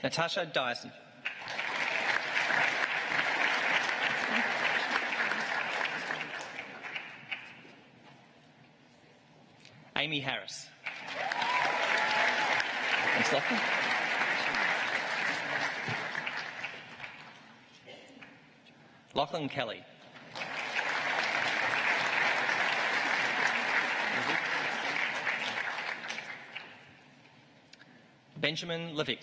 Natasha Dyson. Amy Harris. Thanks, Lachlan. Lachlan Kelly. Benjamin Levick.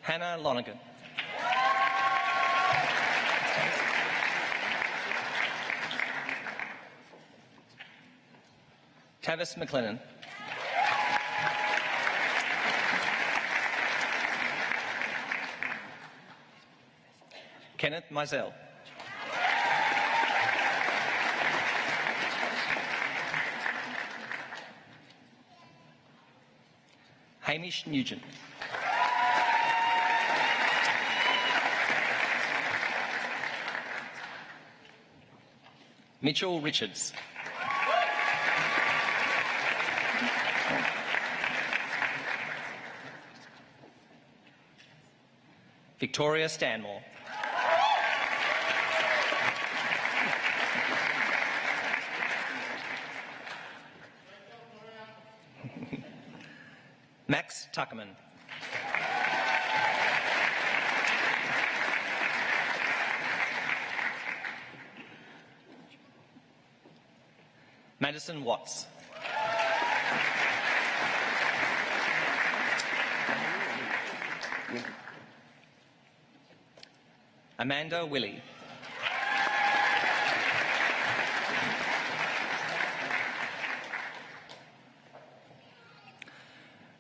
Hannah Lonergan. Tavis McLennan. Kenneth Mizell. Hamish Nugent. Mitchell Richards. Victoria Stanmore. Max Tuckerman. Madison Watts. Amanda Willey.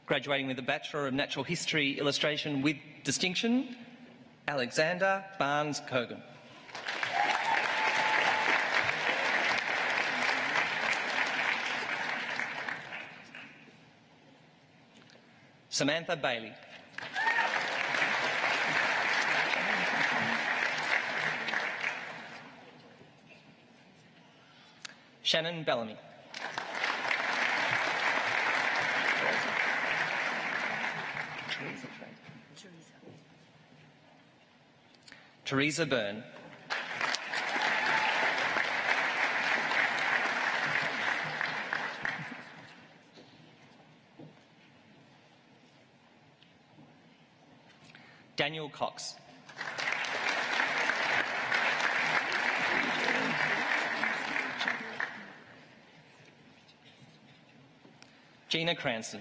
Graduating with a Bachelor of Natural History Illustration with Distinction, Alexander Barnes Kogan. Samantha Bailey. Shannon Bellamy. Teresa Byrne. Daniel Cox. Gina Cranston.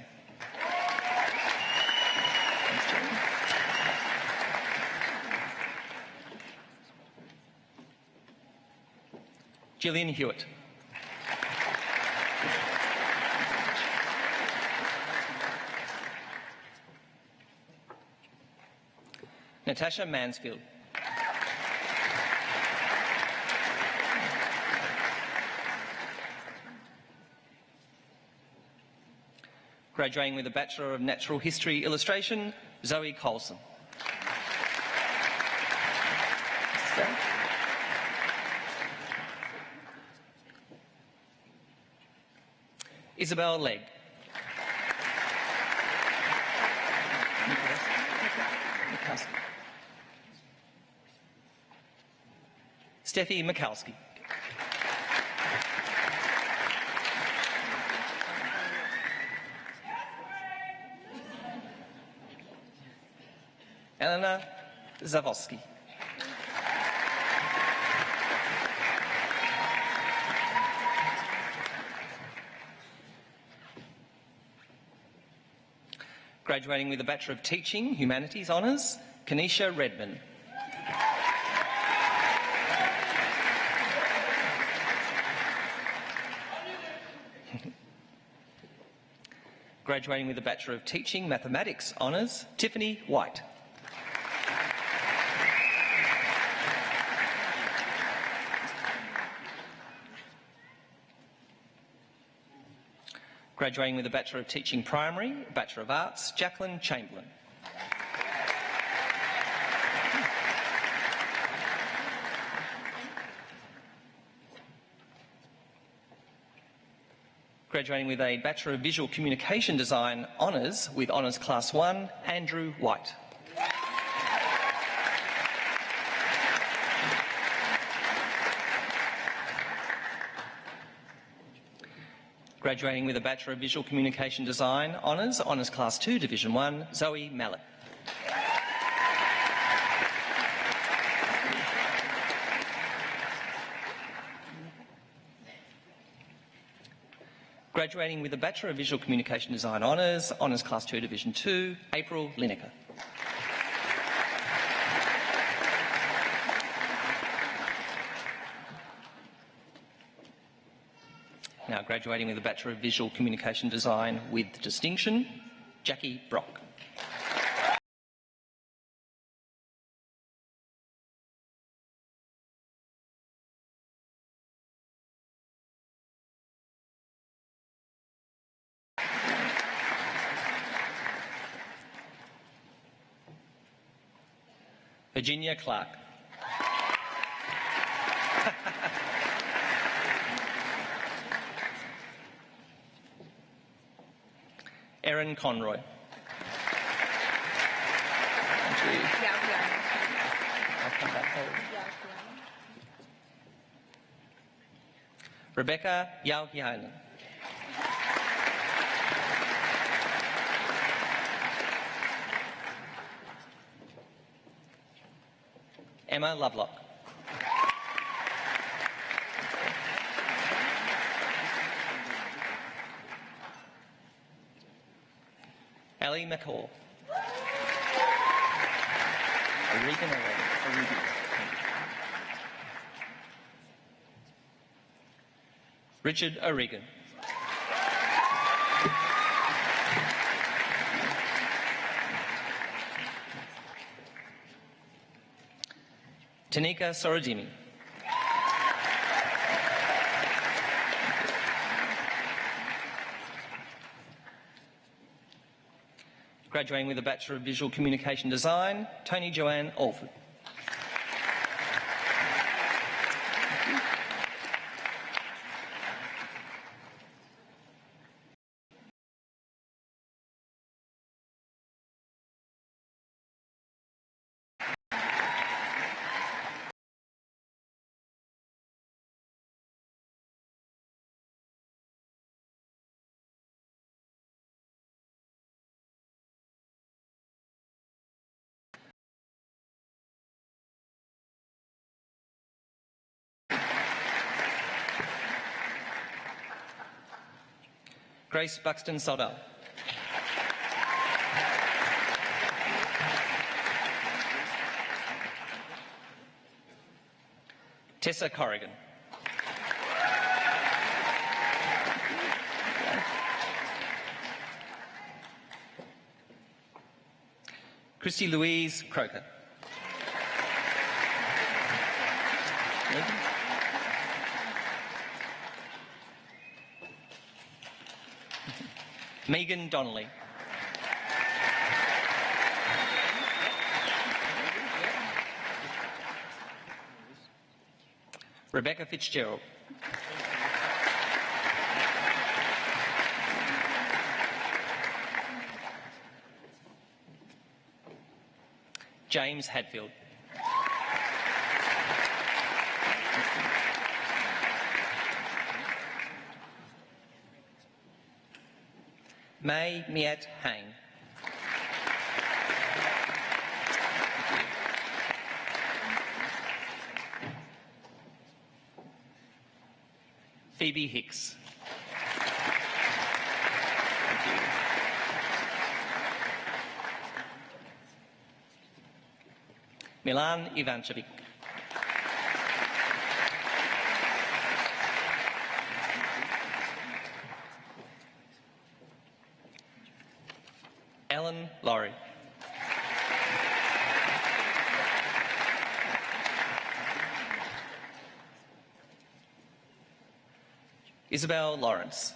Gillian Hewitt. Natasha Mansfield. Graduating with a Bachelor of Natural History Illustration, Zoe Colson. Isabel Legg. Newcastle. Steffi Mikowski. Elena Zavosky. Graduating with a Bachelor of Teaching, Humanities Honours, Kanisha Redman. Graduating with a Bachelor of Teaching, Mathematics Honours, Tiffany White. Graduating with a Bachelor of Teaching Primary, Bachelor of Arts, Jacqueline Chamberlain. Graduating with a Bachelor of Visual Communication Design Honours with Honours Class 1, Andrew White. Graduating with a Bachelor of Visual Communication Design Honours, Honours Class 2, Division 1, Zoe Mallet. Graduating with a Bachelor of Visual Communication Design Honours, Honours Class 2, Division 2, April Lineker. Now graduating with a Bachelor of Visual Communication Design with distinction, Jackie Brock. Virginia Clark. Erin Conroy. Rebecca Yauhiainen. Emma Lovelock. Ellie McCall. Richard O'Regan. Tanika Sorodimi. Graduating with a Bachelor of Visual Communication Design, Tony Joanne Alford. Grace Buxton Soldal. Tessa Corrigan. Christy Louise Croker. Megan Donnelly. Rebecca Fitzgerald. James Hadfield. May Miat Hang. Phoebe Hicks. Milan Ivancevic. Ellen Laurie. Isabel Lawrence.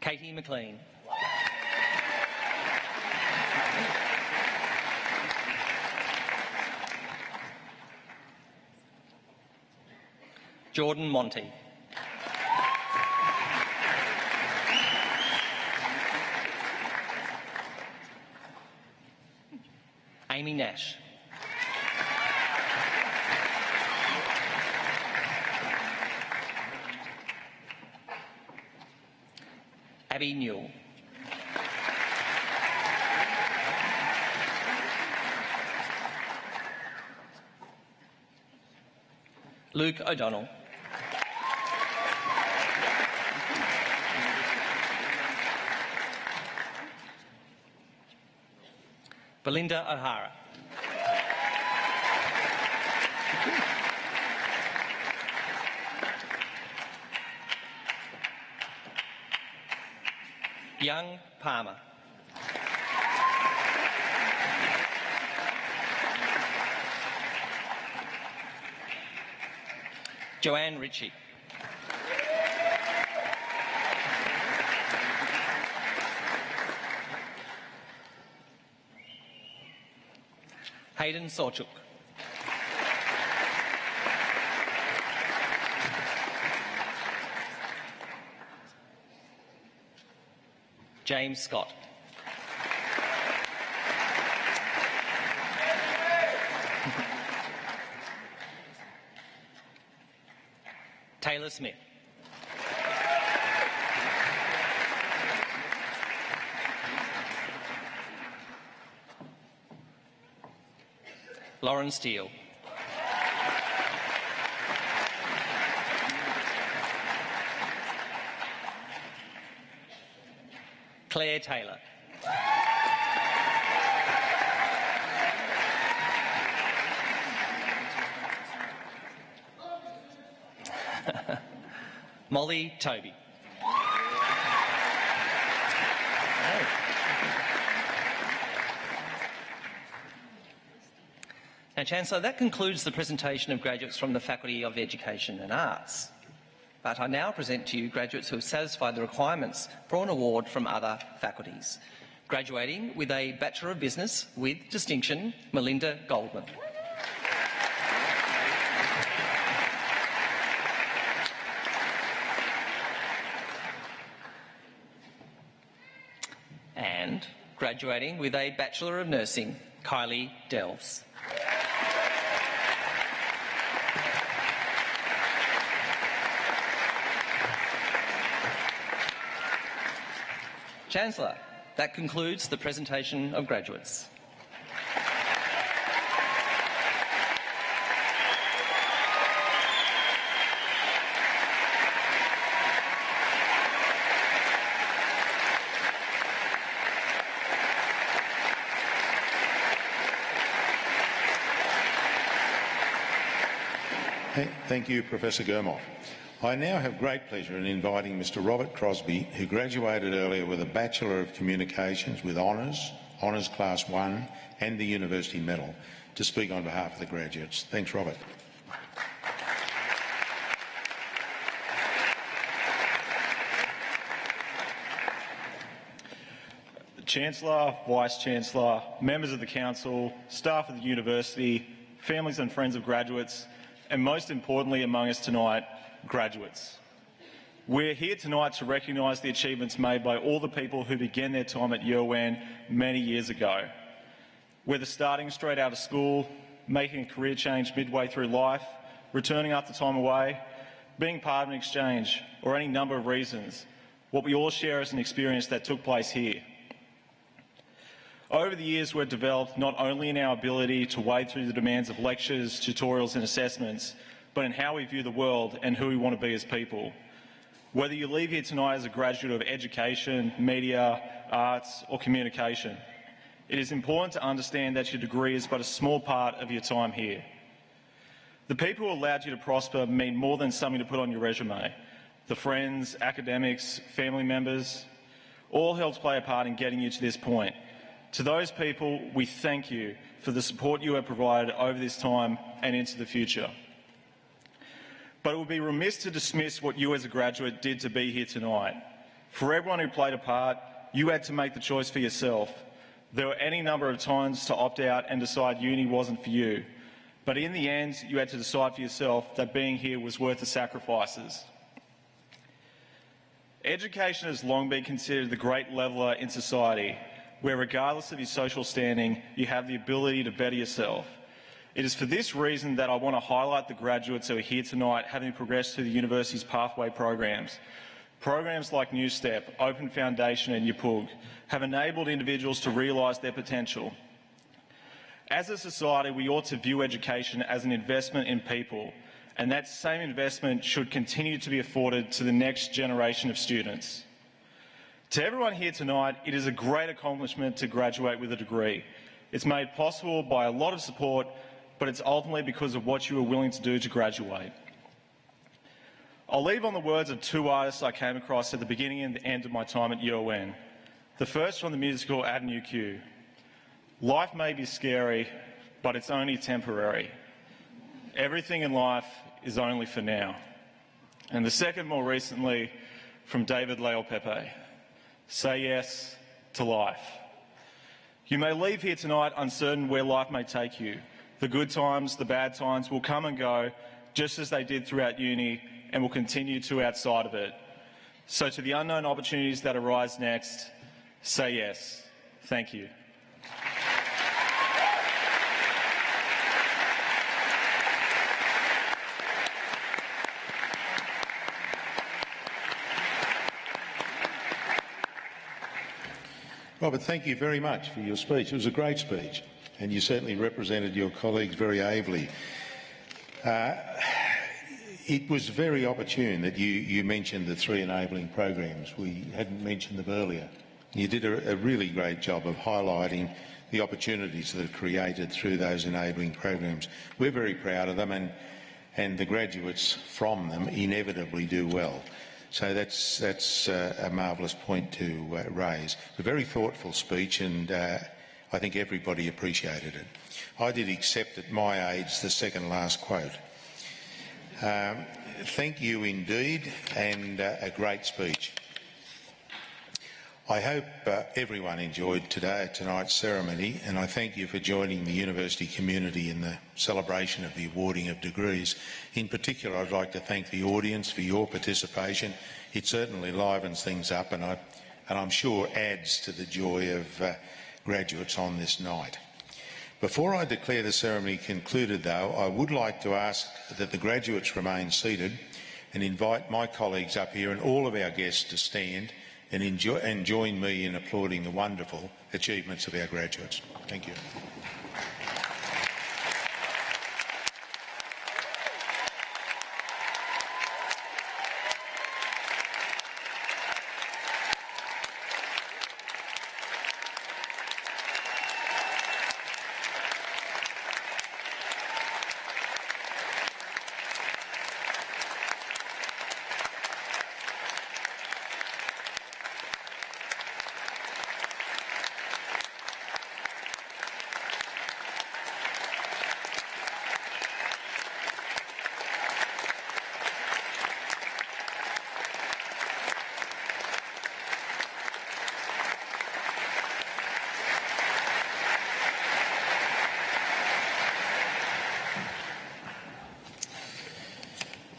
Katie McLean. Jordan Monty. Amy Nash. Abby Newell. Luke O'Donnell. Belinda O'Hara. Young Palmer. Joanne Ritchie. Hayden Sawchuk. James Scott. Taylor Smith. Lauren Steele. Claire Taylor. Molly Toby. Now, Chancellor, that concludes the presentation of graduates from the Faculty of Education and Arts. But I now present to you graduates who have satisfied the requirements for an award from other faculties. Graduating with a Bachelor of Business with distinction, Melinda Goldman. And graduating with a Bachelor of Nursing, Kylie Delves. Chancellor, that concludes the presentation of graduates. Thank you, Professor Gurmoff. I now have great pleasure in inviting Mr Robert Crosby, who graduated earlier with a Bachelor of Communications with Honours Class 1 and the University Medal, to speak on behalf of the graduates. Thanks, Robert. Chancellor, Vice-Chancellor, members of the Council, staff of the University, families and friends of graduates, and most importantly among us tonight, graduates. We're here tonight to recognise the achievements made by all the people who began their time at UON many years ago. Whether starting straight out of school, making a career change midway through life, returning after time away, being part of an exchange, or any number of reasons, what we all share is an experience that took place here. Over the years, we've developed not only in our ability to wade through the demands of lectures, tutorials and assessments, but in how we view the world and who we want to be as people. Whether you leave here tonight as a graduate of education, media, arts or communication, it is important to understand that your degree is but a small part of your time here. The people who allowed you to prosper mean more than something to put on your resume. The friends, academics, family members, all helped play a part in getting you to this point. To those people, we thank you for the support you have provided over this time and into the future. But it would be remiss to dismiss what you as a graduate did to be here tonight. For everyone who played a part, you had to make the choice for yourself. There were any number of times to opt out and decide uni wasn't for you. But in the end, you had to decide for yourself that being here was worth the sacrifices. Education has long been considered the great leveller in society, where regardless of your social standing, you have the ability to better yourself. It is for this reason that I want to highlight the graduates who are here tonight having progressed through the university's pathway programs. Programs like New Step, Open Foundation and YPUG have enabled individuals to realise their potential. As a society, we ought to view education as an investment in people, and that same investment should continue to be afforded to the next generation of students. To everyone here tonight, it is a great accomplishment to graduate with a degree. It's made possible by a lot of support, but it's ultimately because of what you were willing to do to graduate. I'll leave on the words of two artists I came across at the beginning and the end of my time at UON. The first from the musical Avenue Q. Life may be scary, but it's only temporary. Everything in life is only for now. And the second, more recently, from David Leopepe. Say yes to life. You may leave here tonight uncertain where life may take you. The good times, the bad times will come and go, just as they did throughout uni and will continue to outside of it. So to the unknown opportunities that arise next, say yes. Thank you. Robert, thank you very much for your speech. It was a great speech, and you certainly represented your colleagues very ably. It was very opportune that you mentioned the three enabling programs. We hadn't mentioned them earlier. You did a really great job of highlighting the opportunities that are created through those enabling programs. We're very proud of them, and the graduates from them inevitably do well. So that's a marvellous point to raise. A very thoughtful speech, and I think everybody appreciated it. I did accept at my age the second last quote. Thank you indeed, and a great speech. I hope everyone enjoyed tonight's ceremony, and I thank you for joining the university community in the celebration of the awarding of degrees. In particular, I'd like to thank the audience for your participation. It certainly livens things up, and I'm sure adds to the joy of graduates on this night. Before I declare the ceremony concluded, though, I would like to ask that the graduates remain seated and invite my colleagues up here and all of our guests to stand and join me in applauding the wonderful achievements of our graduates. Thank you.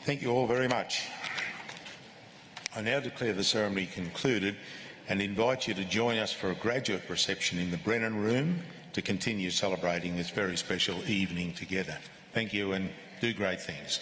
Thank you all very much. I now declare the ceremony concluded and invite you to join us for a graduate reception in the Brennan Room to continue celebrating this very special evening together. Thank you and do great things.